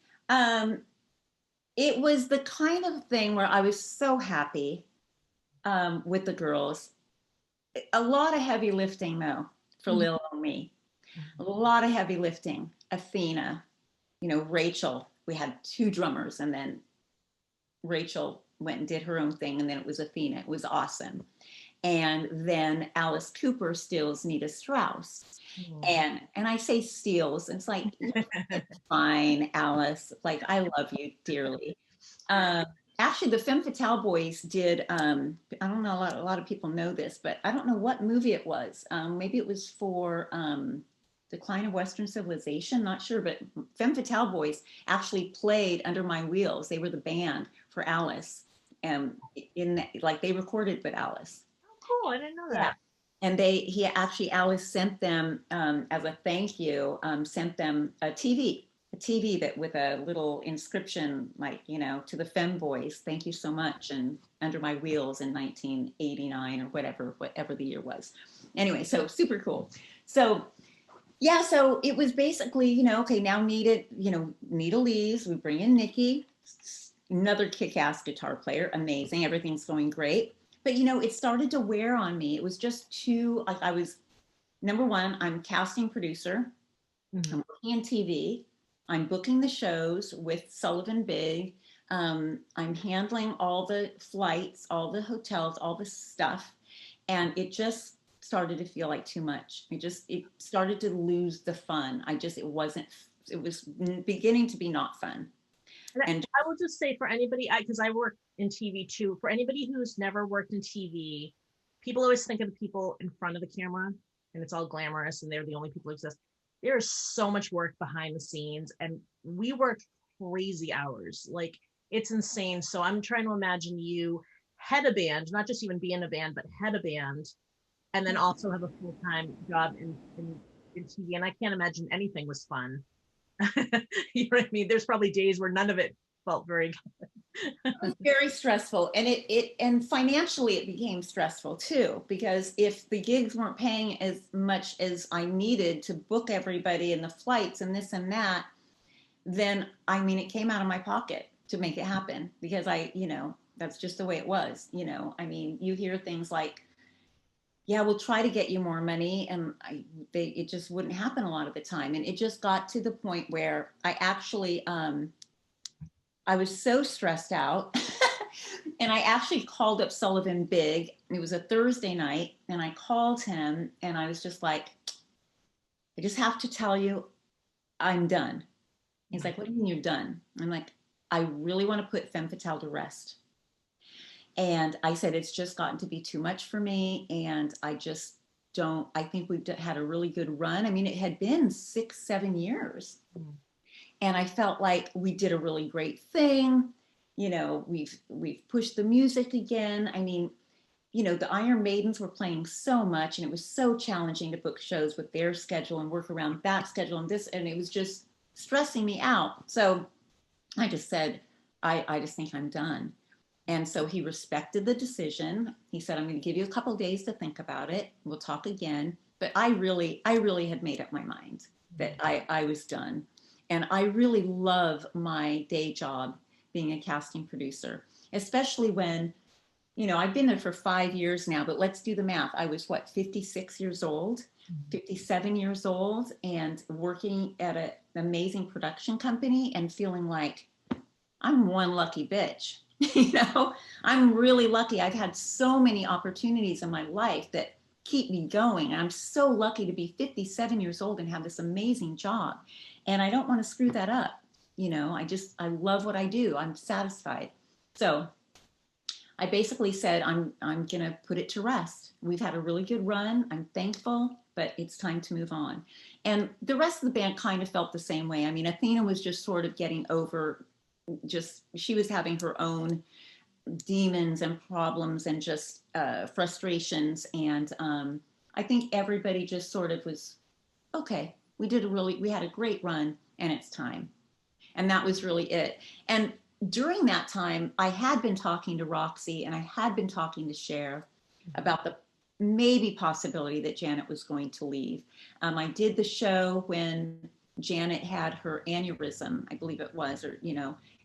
It was the kind of thing where I was so happy with the girls. A lot of heavy lifting, though, for little old me. A lot of heavy lifting. Athena, Rachel. We had two drummers, and then Rachel went and did her own thing, and then it was Athena. It was awesome. And then Alice Cooper steals Nita Strauss. And I say steals, it's like, it's fine, Alice. Like, I love you dearly. Um, Actually, the Femme Fatale boys did, I don't know, a lot of people know this, but I don't know what movie it was. Maybe it was for Decline of Western Civilization, not sure, but Femme Fatale boys actually played Under My Wheels. They were the band for Alice. And like they recorded with Alice. Oh, cool. I didn't know Yeah. that. And he actually, Alice sent them as a thank you, sent them a TV that with a little inscription, like, you know, to the Femme Boys, thank you so much, and Under My Wheels in 1989 or whatever the year was. Anyway, so super cool. So yeah, so it was basically, you know, okay, now Nita leaves, we bring in Nikki, another kick-ass guitar player, amazing, everything's going great. But you know, it started to wear on me. It was just too, like, I was, number one, I'm casting producer, I'm working in TV, I'm booking the shows with Sullivan Big, I'm handling all the flights, all the hotels, all the stuff. And it just started to feel like too much. It started to lose the fun. It was beginning to be not fun. And I will just say for anybody, because I work in TV too, for anybody who's never worked in TV, people always think of the people in front of the camera and it's all glamorous and they're the only people who exist. There is so much work behind the scenes and we work crazy hours. Like it's insane. So I'm trying to imagine you head a band, not just even be in a band, but head a band, and then also have a full-time job in TV. And I can't imagine anything was fun. You know what I mean? There's probably days where none of it felt very good. it was very stressful, and and financially it became stressful too, because if the gigs weren't paying as much as I needed to book everybody and the flights and this and that, then I mean it came out of my pocket to make it happen, because that's just the way it was. I mean, you hear things like, yeah, we'll try to get you more money, and it just wouldn't happen a lot of the time. And it just got to the point where I actually I was so stressed out. And I actually called up Sullivan Big. It was a Thursday night, and I called him and I was just like, I just have to tell you, I'm done. He's like, what do you mean you're done? I'm like, I really want to put Femme Fatale to rest. And I said, it's just gotten to be too much for me. And I just don't, I think we've had a really good run. I mean, it had been 6-7 years. And I felt like we did a really great thing. We've pushed the music again. I mean, the Iron Maidens were playing so much, and it was so challenging to book shows with their schedule and work around that schedule and this, and it was just stressing me out. So I just said, I just think I'm done. And so he respected the decision. He said, I'm going to give you a couple of days to think about it. We'll talk again. But I really had made up my mind that I was done. And I really love my day job being a casting producer, especially when, I've been there for 5 years now, but let's do the math. I was 56 years old, 57 years old, and working at an amazing production company and feeling like I'm one lucky bitch. I'm really lucky. I've had so many opportunities in my life that keep me going. I'm so lucky to be 57 years old and have this amazing job. And I don't want to screw that up. I love what I do. I'm satisfied. So I basically said, I'm going to put it to rest. We've had a really good run. I'm thankful, but it's time to move on. And the rest of the band kind of felt the same way. I mean, Athena was just sort of getting over, she was having her own demons and problems and just frustrations. And I think everybody just sort of was, okay, we had a great run, and it's time. And that was really it. And during that time, I had been talking to Roxy and I had been talking to Cher about the maybe possibility that Janet was going to leave. I did the show when Janet had her aneurysm, I believe it was,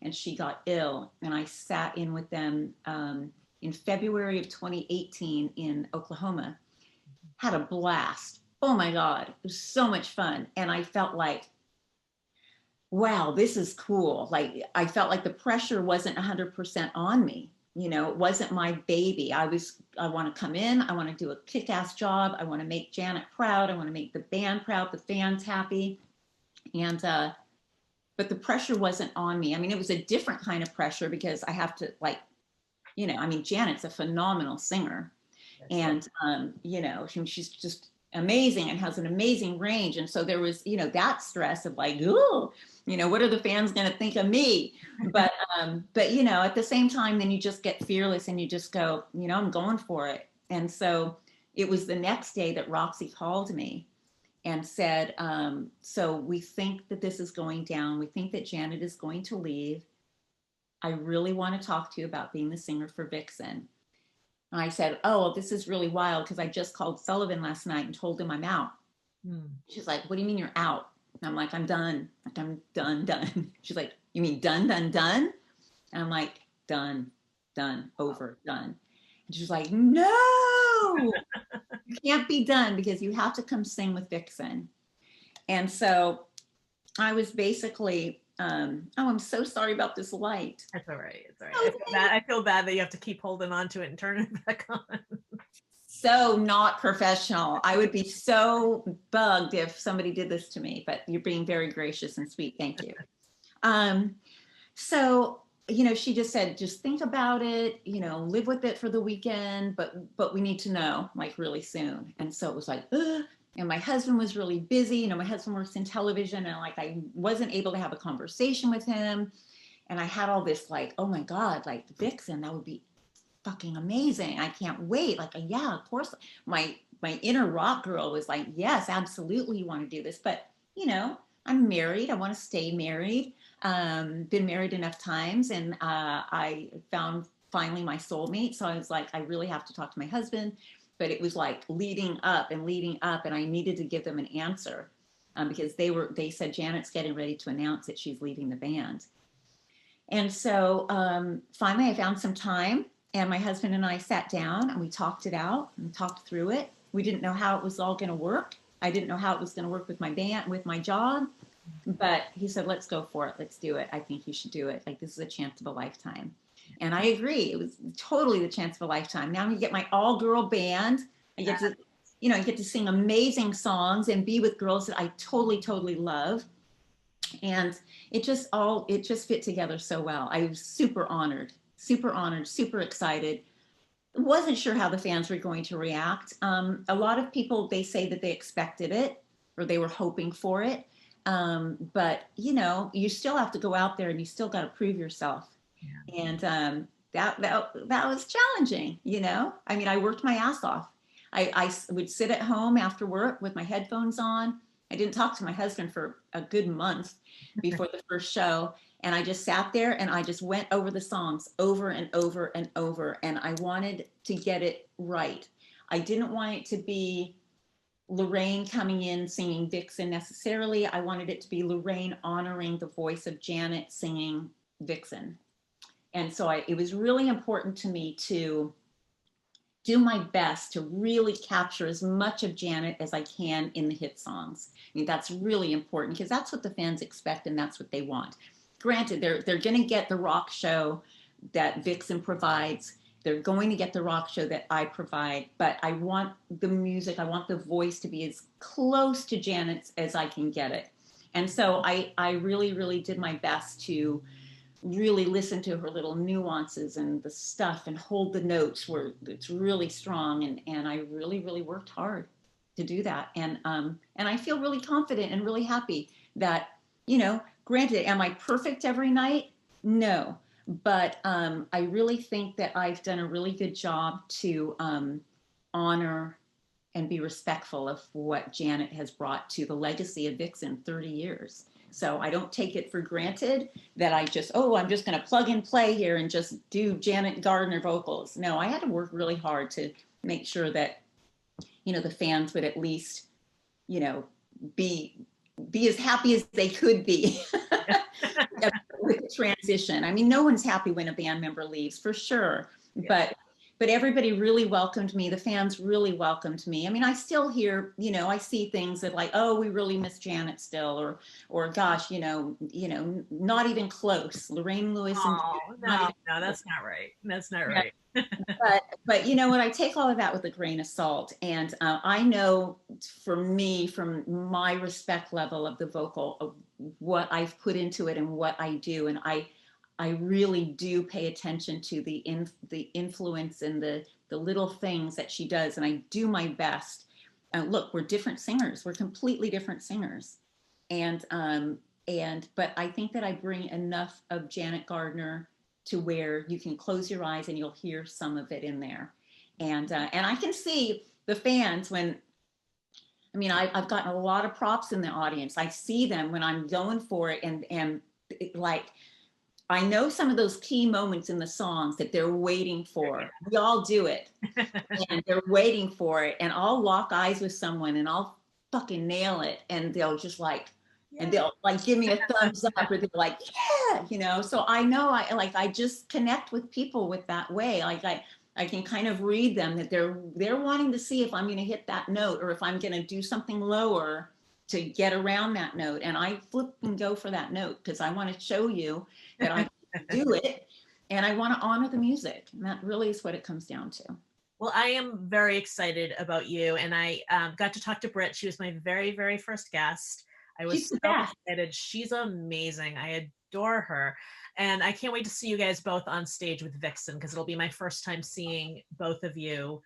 and she got ill. And I sat in with them in February of 2018 in Oklahoma. Had a blast. Oh my God, it was so much fun. And I felt like wow, this is cool. Like I felt like the pressure wasn't 100% on me. It wasn't my baby. I want to come in, I want to do a kick-ass job. I want to make Janet proud. I want to make the band proud, the fans happy. And, but the pressure wasn't on me. I mean, it was a different kind of pressure because I have to like, I mean, Janet's a phenomenal singer. And, she's just amazing and has an amazing range. And so there was, that stress of like, ooh, what are the fans going to think of me? But, at the same time, then you just get fearless and you just go, I'm going for it. And so it was the next day that Roxy called me and said, so we think that this is going down. We think that Janet is going to leave. I really want to talk to you about being the singer for Vixen. And I said, oh, well, this is really wild because I just called Sullivan last night and told him I'm out. She's like, what do you mean you're out? And I'm like, I'm done. Like, I'm done. She's like, you mean done? And I'm like, done, over, done. And she's like, no, you can't be done because you have to come sing with Vixen. And so I was basically, oh, I'm so sorry about this light. That's all right. It's all right. I feel bad that you have to keep holding on to it and turn it back on. So not professional. I would be so bugged if somebody did this to me, but you're being very gracious and sweet. Thank you. So, she just said, just think about it, live with it for the weekend, but we need to know like really soon. And so it was like, ugh. And my husband was really busy. My husband works in television and like, I wasn't able to have a conversation with him. And I had all this like, oh my God, like Vixen, that would be fucking amazing. I can't wait. Like, yeah, of course. My inner rock girl was like, yes, absolutely. You want to do this. But, I'm married. I want to stay married. Been married enough times. And I found finally my soulmate. So I was like, I really have to talk to my husband. But it was like leading up. And I needed to give them an answer because they said, Janet's getting ready to announce that she's leaving the band. And so finally I found some time and my husband and I sat down and we talked it out and talked through it. We didn't know how it was all going to work. I didn't know how it was going to work with my band, with my job, but he said, let's go for it. Let's do it. I think you should do it. Like, this is a chance of a lifetime. And I agree. It was totally the chance of a lifetime. Now I get my all girl band. I get to, I get to sing amazing songs and be with girls that I totally, totally love. And it just fit together so well. I was super honored, super excited. Wasn't sure how the fans were going to react. A lot of people, they say that they expected it or they were hoping for it. But you still have to go out there and you still got to prove yourself. Yeah. And that was challenging. I mean, I worked my ass off. I would sit at home after work with my headphones on. I didn't talk to my husband for a good month before the first show. And I just sat there and I just went over the songs over and over and over. And I wanted to get it right. I didn't want it to be Lorraine coming in singing Vixen necessarily. I wanted it to be Lorraine honoring the voice of Janet singing Vixen. And so it was really important to me to do my best to really capture as much of Janet as I can in the hit songs. I mean, that's really important because that's what the fans expect and that's what they want. Granted, they're going to get the rock show that Vixen provides. They're going to get the rock show that I provide, but I want the music, I want the voice to be as close to Janet's as I can get it. And so I really, really did my best to really listen to her little nuances and the stuff and hold the notes where it's really strong. And I really, really worked hard to do that. And I feel really confident and really happy that, granted, am I perfect every night? No. But I really think that I've done a really good job to honor and be respectful of what Janet has brought to the legacy of Vixen 30 years. So I don't take it for granted that I'm just going to plug and play here and just do Janet Gardner vocals. No, I had to work really hard to make sure that, the fans would at least, be as happy as they could be with the transition. I mean, no one's happy when a band member leaves, for sure. Yeah. But but everybody really welcomed me. The fans really welcomed me. I mean, I still hear, I see things that like, oh, we really miss Janet still, or gosh, not even close. Lorraine Lewis and Oh, not no, even no, close. that's not right. That's not Yeah. right. But you know what? I take all of that with a grain of salt, and I know for me, from my respect level of the vocal, of what I've put into it and what I do, and I really do pay attention to the influence and the little things that she does, and I do my best. Look, we're different singers. We're completely different singers, and but I think that I bring enough of Janet Gardner to where you can close your eyes and you'll hear some of it in there, and I can see the fans when. I mean, I've gotten a lot of props in the audience. I see them when I'm going for it, and like I know some of those key moments in the songs that they're waiting for. We all do it, and they're waiting for it. And I'll lock eyes with someone, and I'll fucking nail it, and they'll just like, and they'll like give me a thumbs up, or they're like, yeah. So I know I just connect with people with that way. Like I can kind of read them that they're wanting to see if I'm going to hit that note or if I'm going to do something lower to get around that note. And I flip and go for that note because I want to show you that I can do it, and I want to honor the music. And that really is what it comes down to. Well, I am very excited about you, and I got to talk to Britt. She was my very, very first guest. I was She's the so best. excited. She's amazing. I adore her. And I can't wait to see you guys both on stage with Vixen, because it'll be my first time seeing both of you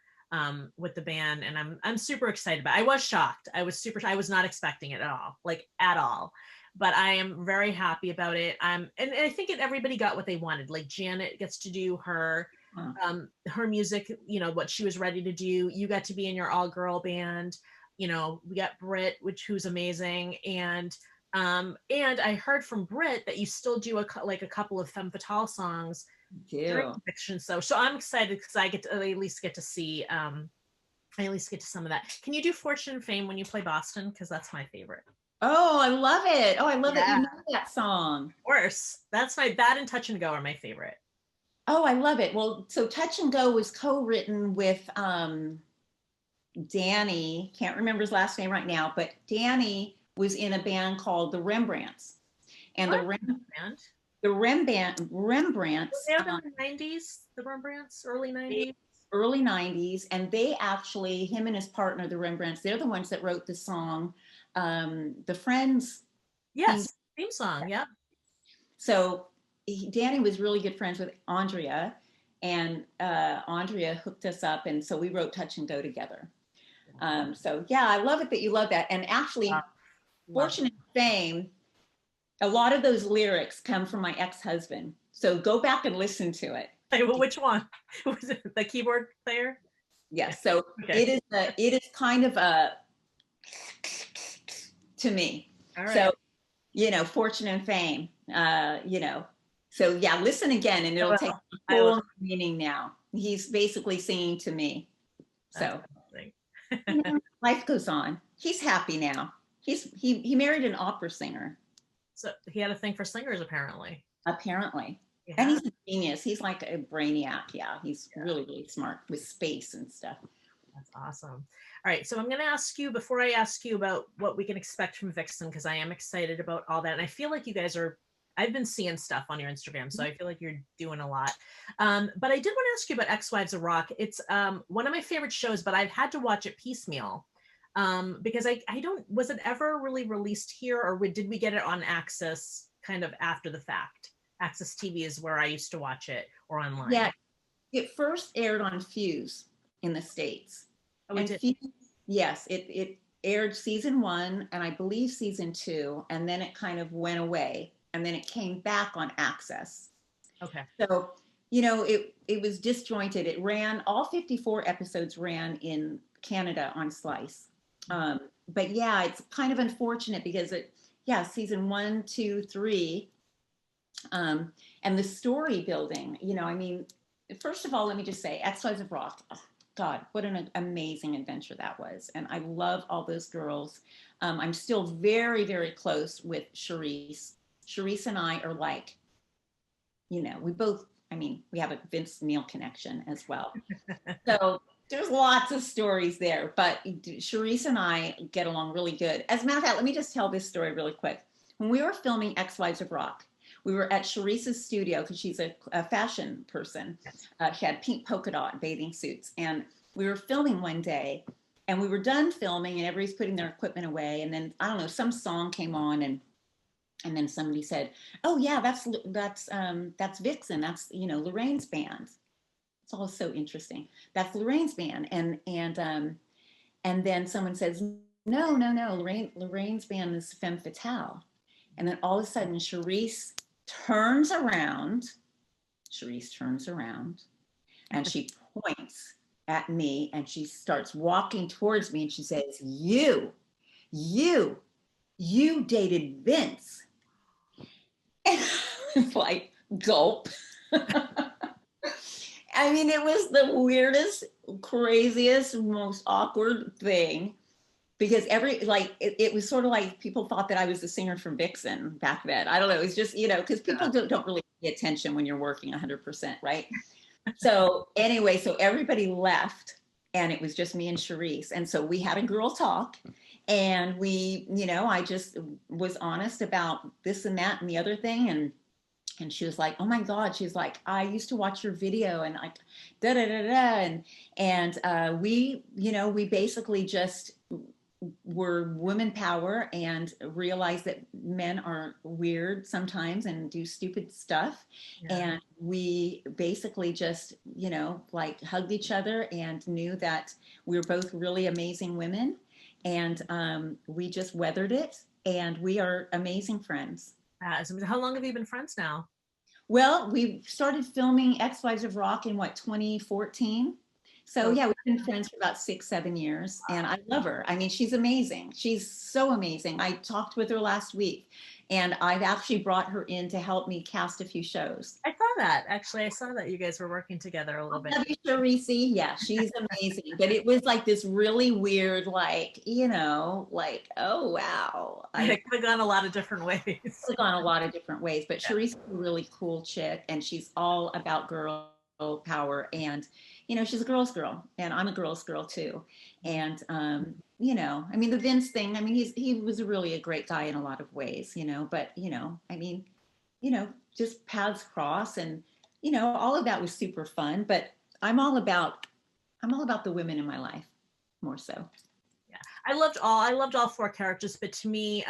with the band. And I'm super excited about it. I was shocked. I was not expecting it at all, like at all. But I am very happy about it. And I think everybody got what they wanted. Like Janet gets to do her music, what she was ready to do. You got to be in your all-girl band. We got Britt, who's amazing, and I heard from Britt that you still do a couple of Femme Fatale songs during Fiction. So I'm excited because I at least get to see some of that. Can you do Fortune and Fame when you play Boston? Because that's my favorite. Oh, I love it. Oh, I love that you know that song. Of course. That and Touch and Go are my favorite. Oh, I love it. Well, so Touch and Go was co-written with Danny, can't remember his last name right now, but Danny was in a band called the Rembrandts. And the Rembrandts. They were in the 90s, the Rembrandts, early 90s. Early 90s. And they actually, him and his partner, the Rembrandts, they're the ones that wrote the song, The Friends. Yes, theme song, yeah. So Danny was really good friends with Andrea, and Andrea hooked us up. And so we wrote Touch and Go together. So yeah, I love it that you love that. And actually, Fortune and Fame, a lot of those lyrics come from my ex-husband. So go back and listen to it. Hey, well, which one? Was it the keyboard player? Yes. So it is kind of a to me. All right. So Fortune and Fame. So yeah, listen again, and it'll take full meaning now. He's basically singing to me. So life goes on. He's happy now. He married an opera singer. So he had a thing for singers, apparently. Apparently. Yeah. And he's a genius. He's like a brainiac. Yeah, he's really, really smart with space and stuff. That's awesome. All right, so I'm going to ask you, before I ask you about what we can expect from Vixen, because I am excited about all that. And I feel like you guys I've been seeing stuff on your Instagram, so I feel like you're doing a lot. But I did want to ask you about Ex-Wives of Rock. It's one of my favorite shows, but I've had to watch it piecemeal because I don't, was it ever really released here, or did we get it on Access kind of after the fact? Access TV is where I used to watch it, or online. Yeah, it first aired on Fuse in the States. Oh, it did? Fuse, yes, it aired season 1 and I believe season 2, and then it kind of went away, and then it came back on Access. Okay. So, it was disjointed. It ran, all 54 episodes ran in Canada on Slice. But yeah, it's kind of unfortunate because season 1, 2, 3, and the story building, I mean, first of all, let me just say, Ex-Wives of Rock, oh, God, what an amazing adventure that was. And I love all those girls. I'm still very, very close with Charisse. Charisse and I are like, we both, I mean, we have a Vince Neil connection as well. So there's lots of stories there, but Charisse and I get along really good. As a matter of fact, let me just tell this story really quick. When we were filming Ex-Wives of Rock, we were at Charisse's studio because she's a fashion person. She had pink polka dot bathing suits. And we were filming one day and we were done filming and everybody's putting their equipment away. And then, I don't know, some song came on and then somebody said, "Oh yeah, that's Vixen. That's, you know, Lorraine's band." It's all so interesting. That's Lorraine's band. And then someone says, "No, no, no, Lorraine's band is Femme Fatale." And then all of a sudden, turns around, Charisse turns around and she points at me and she starts walking towards me and she says, you dated Vince." And I was like, gulp. I mean, it was the weirdest, craziest, most awkward thing because it was sort of like people thought that I was the singer from Vixen back then. I don't know. It was just, you know, because people don't really pay attention when you're working 100%, right? So anyway, so everybody left and it was just me and Charisse. And so we had a girl talk and we, you know, I just was honest about this and that and the other thing. And she was like, "Oh my God." She's like, "I used to watch your video and like da da da da." And we, you know, we basically just were women power and realized that men are weird sometimes and do stupid stuff. Yeah. And we basically just, you know, like hugged each other and knew that we were both really amazing women. And we just weathered it and we are amazing friends. So how long have you been friends now? Well, we started filming Ex-Wives of Rock in 2014. So yeah, we've been friends for about 6-7 years and I love her. I mean, she's amazing. She's so amazing. I talked with her last week and I've actually brought her in to help me cast a few shows. I saw that. Actually, I saw that you guys were working together a little bit. Love you, Charisse. Yeah, she's amazing. But it was like this really weird, like, you know, like, oh, wow. It could have gone a lot of different ways. It could have gone a lot of different ways. But Charisse is a really cool chick and she's all about girl power and you know, she's a girl's girl and I'm a girl's girl too. And, you know, I mean, the Vince thing, I mean, he was really a great guy in a lot of ways, you know, but, you know, I mean, you know, just paths cross and, you know, all of that was super fun, but I'm all about the women in my life more so. Yeah. I loved all 4 characters, but to me,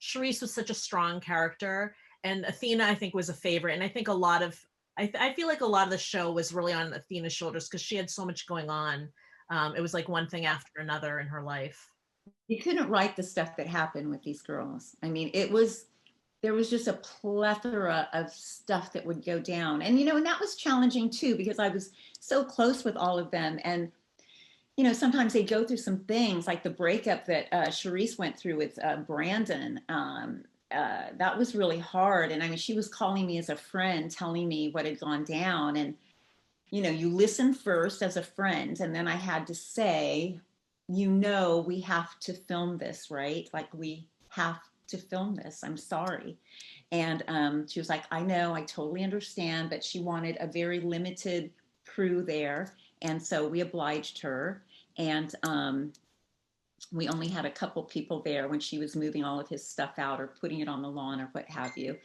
Charisse was such a strong character and Athena, I think, was a favorite. And I think I feel like a lot of the show was really on Athena's shoulders because she had so much going on. It was like one thing after another in her life. You couldn't write the stuff that happened with these girls. I mean, there was just a plethora of stuff that would go down. And, you know, and that was challenging too, because I was so close with all of them. And, you know, sometimes they go through some things like the breakup that Charisse went through with Brandon. That was really hard. And I mean, she was calling me as a friend, telling me what had gone down. And, you know, you listen first as a friend. And then I had to say, you know, we have to film this, right? Like we have to film this. I'm sorry. And she was like, "I know, I totally understand." But she wanted a very limited crew there. And so we obliged her. And we only had a couple people there when she was moving all of his stuff out or putting it on the lawn or what have you.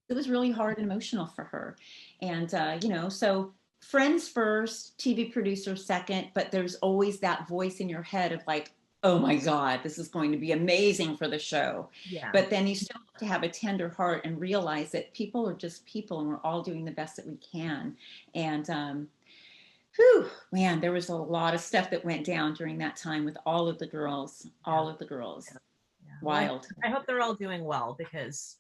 It was really hard and emotional for her. And, you know, so friends first, TV producer second, but there's always that voice in your head of like, oh my God, this is going to be amazing for the show. Yeah. But then you still have to have a tender heart and realize that people are just people and we're all doing the best that we can. And, whew, man, there was a lot of stuff that went down during that time with all of the girls, Yeah. Wild. Well, I hope they're all doing well because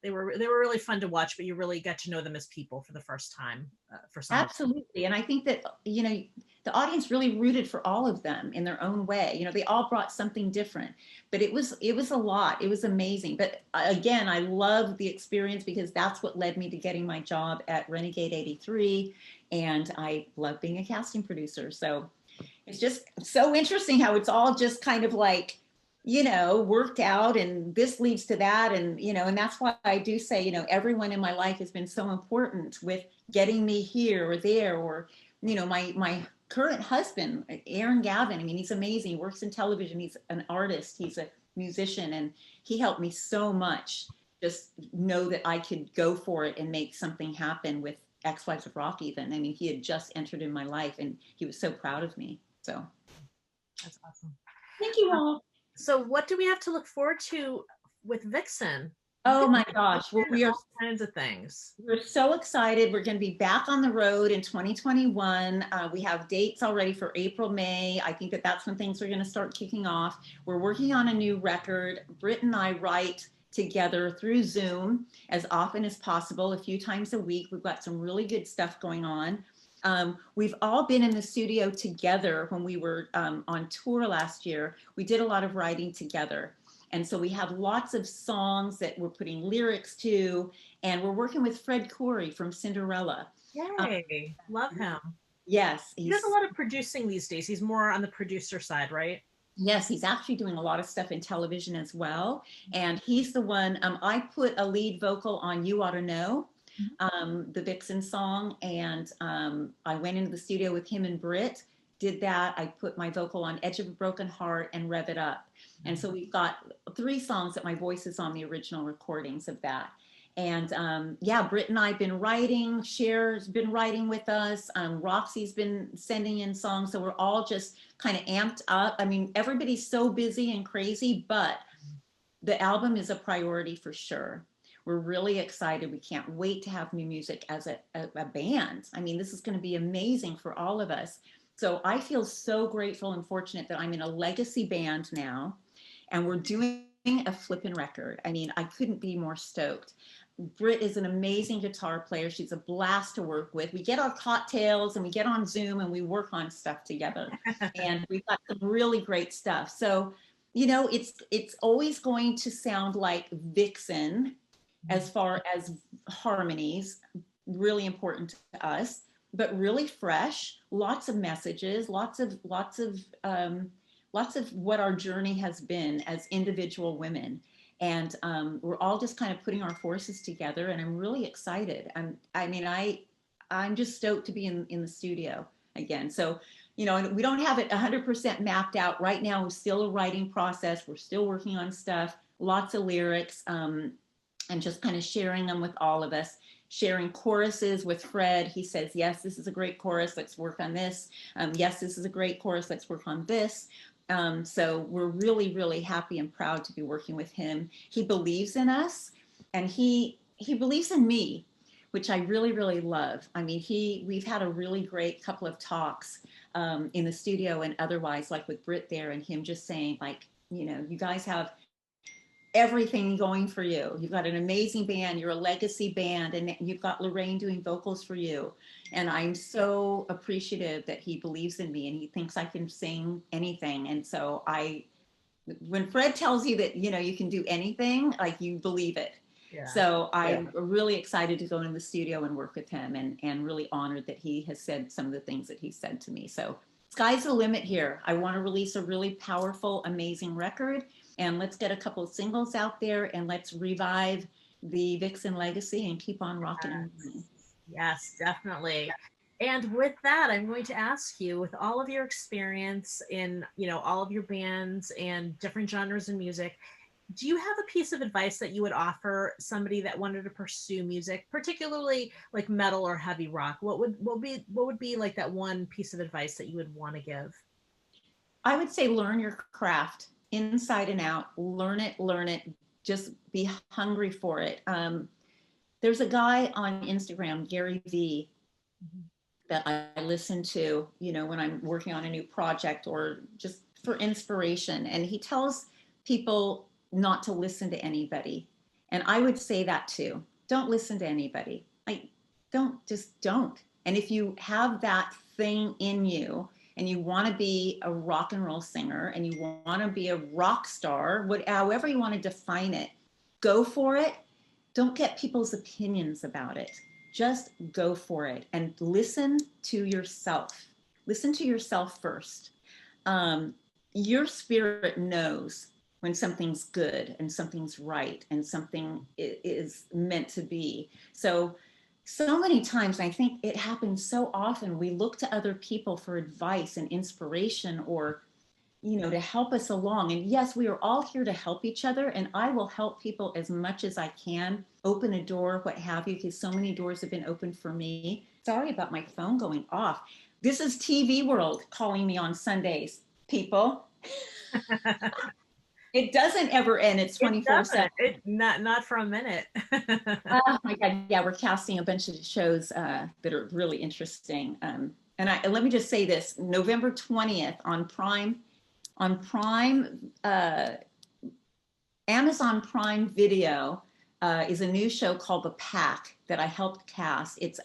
they were really fun to watch, but you really got to know them as people for the first time. For some Absolutely. And I think that, you know, the audience really rooted for all of them in their own way. You know, they all brought something different, but it was a lot. It was amazing. But again, I love the experience because that's what led me to getting my job at Renegade 83. And I love being a casting producer. So it's just so interesting how it's all just kind of like worked out, and this leads to that. And that's why I do say, everyone in my life has been so important with getting me here or there, or, my current husband, Aaron Gavin. I mean, he's amazing. He works in television. He's an artist. He's a musician, and he helped me so much. Just know that I could go for it and make something happen with Ex-Wives of Rock even. I mean, he had just entered in my life, and he was so proud of me. So That's awesome. thank you all. So what do we have to look forward to with Vixen? Oh my gosh. Well, we are all kinds of things. We're so excited. We're going to be back on the road in 2021. We have dates already for April, May. I think that that's when things are going to start kicking off. We're working on a new record. Britt and I write together through Zoom as often as possible, a few times a week. We've got some really good stuff going on. We've all been in the studio together when we were on tour last year. We did a lot of writing together. And so we have lots of songs that we're putting lyrics to, and we're working with Fred Coury from Cinderella. Yay, love him. Yes. He does a lot of producing these days. He's more on the producer side, right? Yes, he's actually doing a lot of stuff in television as well. And he's the one, I put a lead vocal on You Ought to Know, the Vixen song. And I went into the studio with him and Britt, did that. I put my vocal on Edge of a Broken Heart and Rev It Up. And so we've got 3 songs that my voice is on the original recordings of that. And yeah, Britt and I have been writing, Cher's been writing with us, Roxy's been sending in songs. So we're all just kind of amped up. I mean, everybody's so busy and crazy, but the album is a priority for sure. We're really excited. We can't wait to have new music as a band. I mean, this is going to be amazing for all of us. So I feel so grateful and fortunate that I'm in a legacy band now, and we're doing a flippin' record. I mean, I couldn't be more stoked. Britt is an amazing guitar player. She's a blast to work with. We get our cocktails and we get on Zoom and we work on stuff together. And we've got some really great stuff. So, it's always going to sound like Vixen as far as harmonies, really important to us, but really fresh, lots of messages, lots of what our journey has been as individual women. And we're all just kind of putting our forces together, and I'm really excited. I'm just stoked to be in the studio again. So, we don't have it 100% mapped out right now. It's still a writing process. We're still working on stuff, lots of lyrics, and just kind of sharing them with all of us. Sharing choruses with Fred. He says, yes, this is a great chorus. Let's work on this. Yes, this is a great chorus. Let's work on this. So we're really, really happy and proud to be working with him. He believes in us, and he believes in me, which I really, really love. I mean, we've had a really great couple of talks in the studio and otherwise, like with Britt there, and him just saying, like, you guys have everything going for you. You've got an amazing band. You're a legacy band, and you've got Lorraine doing vocals for you. And I'm so appreciative that he believes in me and he thinks I can sing anything. And so when Fred tells you that, you can do anything, like, you believe it. Yeah. So I'm really excited to go in the studio and work with him, and really honored that he has said some of the things that he said to me. So sky's the limit here. I want to release a really powerful, amazing record. And let's get a couple of singles out there, and let's revive the Vixen legacy and keep on rocking. Yes, definitely. And with that, I'm going to ask you, with all of your experience in, all of your bands and different genres of music, do you have a piece of advice that you would offer somebody that wanted to pursue music, particularly like metal or heavy rock? What would be like that one piece of advice that you would want to give? I would say learn your craft inside and out. Learn it. Just be hungry for it. There's a guy on Instagram, Gary V, that I listen to, when I'm working on a new project or just for inspiration. And he tells people not to listen to anybody. And I would say that too. Don't listen to anybody. Like, don't. And if you have that thing in you, and you want to be a rock and roll singer, and you want to be a rock star, however you want to define it, go for it. Don't get people's opinions about it. Just go for it and listen to yourself. Listen to yourself first. Your spirit knows when something's good and something's right and something is meant to be. So many times, I think it happens so often, we look to other people for advice and inspiration, or to help us along. And yes, we are all here to help each other, and I will help people as much as I can, open a door, what have you, because so many doors have been opened for me. Sorry about my phone going off. This is TV World calling me on Sundays, people. It doesn't ever end. It's It 24/7. doesn't. Not for a minute. Oh my God. Yeah, we're casting a bunch of shows that are really interesting. And let me just say this, November 20th on Prime, on Amazon Prime Video, is a new show called The Pack that I helped cast. It's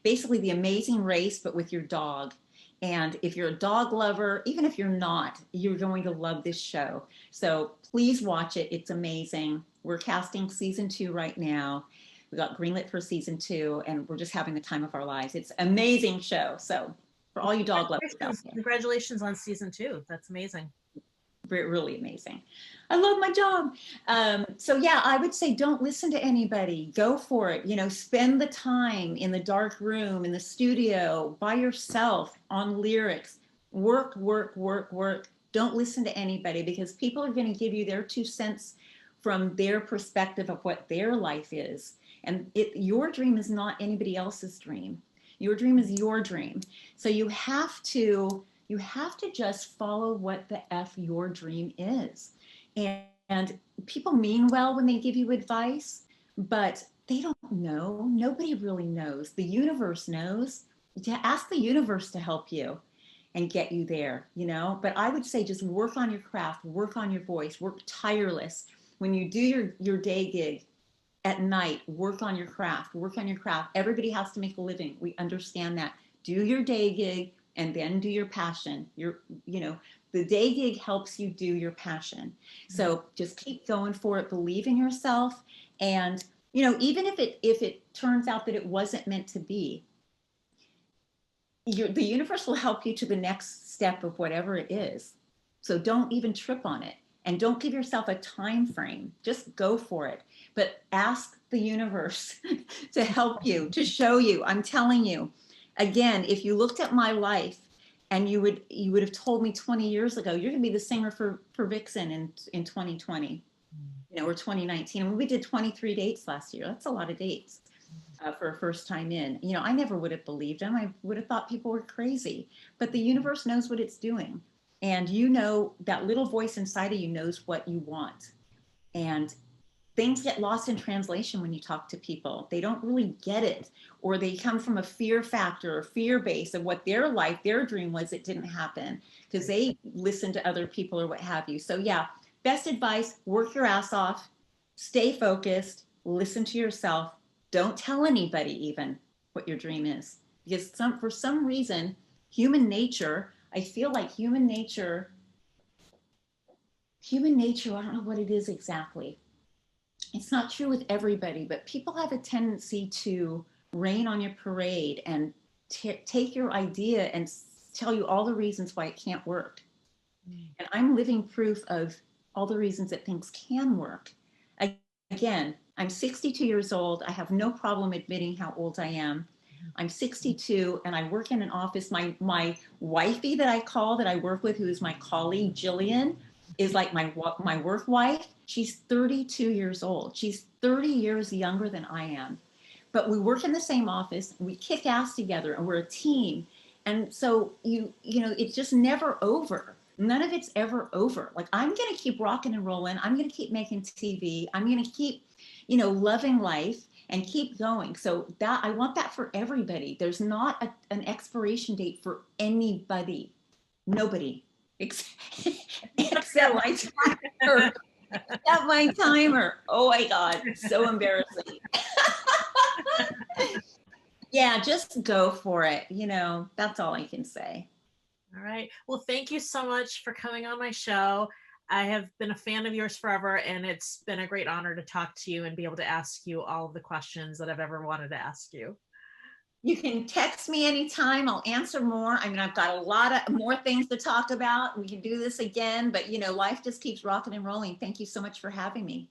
basically The Amazing Race, but with your dog. And if you're a dog lover, even if you're not, you're going to love this show. So please watch it. It's amazing. We're casting season 2 right now. We got greenlit for season 2, and we're just having the time of our lives. It's an amazing show. So for all you dog lovers out there. Congratulations on season 2. That's amazing. Really amazing. I love my job. So yeah, I would say don't listen to anybody. Go for it. Spend the time in the dark room, in the studio, by yourself on lyrics. Work, work, work, work. Don't listen to anybody, because people are going to give you their 2 cents from their perspective of what their life is. And your dream is not anybody else's dream. Your dream is your dream. So you have to just follow what the F your dream is. And people mean well when they give you advice, but they don't know. Nobody really knows. The universe knows. Ask the universe to help you and get you there, But I would say just work on your craft, work on your voice, work tireless. When you do your day gig at night, work on your craft, work on your craft. Everybody has to make a living. We understand that. Do your day gig, and then do your passion. The day gig helps you do your passion. So just keep going for it. Believe in yourself. And, even if it turns out that it wasn't meant to be, the universe will help you to the next step of whatever it is. So don't even trip on it. And don't give yourself a time frame. Just go for it. But ask the universe to help you, to show you. I'm telling you, again, if you looked at my life and you would have told me 20 years ago, you're going to be the singer for Vixen in 2020, or 2019. And we did 23 dates last year. That's a lot of dates for a first time in. I never would have believed them. I would have thought people were crazy. But the universe knows what it's doing. And that little voice inside of you knows what you want. And things get lost in translation when you talk to people. They don't really get it, or they come from a fear factor or fear base of what their life, their dream was. It didn't happen because they listened to other people or what have you. So yeah, best advice, work your ass off, stay focused, listen to yourself. Don't tell anybody even what your dream is, because for some reason, I feel like human nature, I don't know what it is exactly. It's not true with everybody, but people have a tendency to rain on your parade and take your idea and tell you all the reasons why it can't work. And I'm living proof of all the reasons that things can work. Again, I'm 62 years old. I have no problem admitting how old I am. I'm 62 and I work in an office. My wifey that I work with, who is my colleague, Jillian, is like my work wife. She's 32 years old. She's 30 years younger than I am. But we work in the same office. We kick ass together, and we're a team. And so it's just never over. None of it's ever over. Like, I'm going to keep rocking and rolling. I'm going to keep making TV. I'm going to keep, loving life and keep going. So that I want that for everybody. There's not an expiration date for anybody. Nobody. Except my timer. Except my timer. Oh my God. So embarrassing. Yeah, just go for it. That's all I can say. All right. Well, thank you so much for coming on my show. I have been a fan of yours forever, and it's been a great honor to talk to you and be able to ask you all of the questions that I've ever wanted to ask you. You can text me anytime. I'll answer more. I mean, I've got a lot of more things to talk about. We can do this again, but life just keeps rocking and rolling. Thank you so much for having me.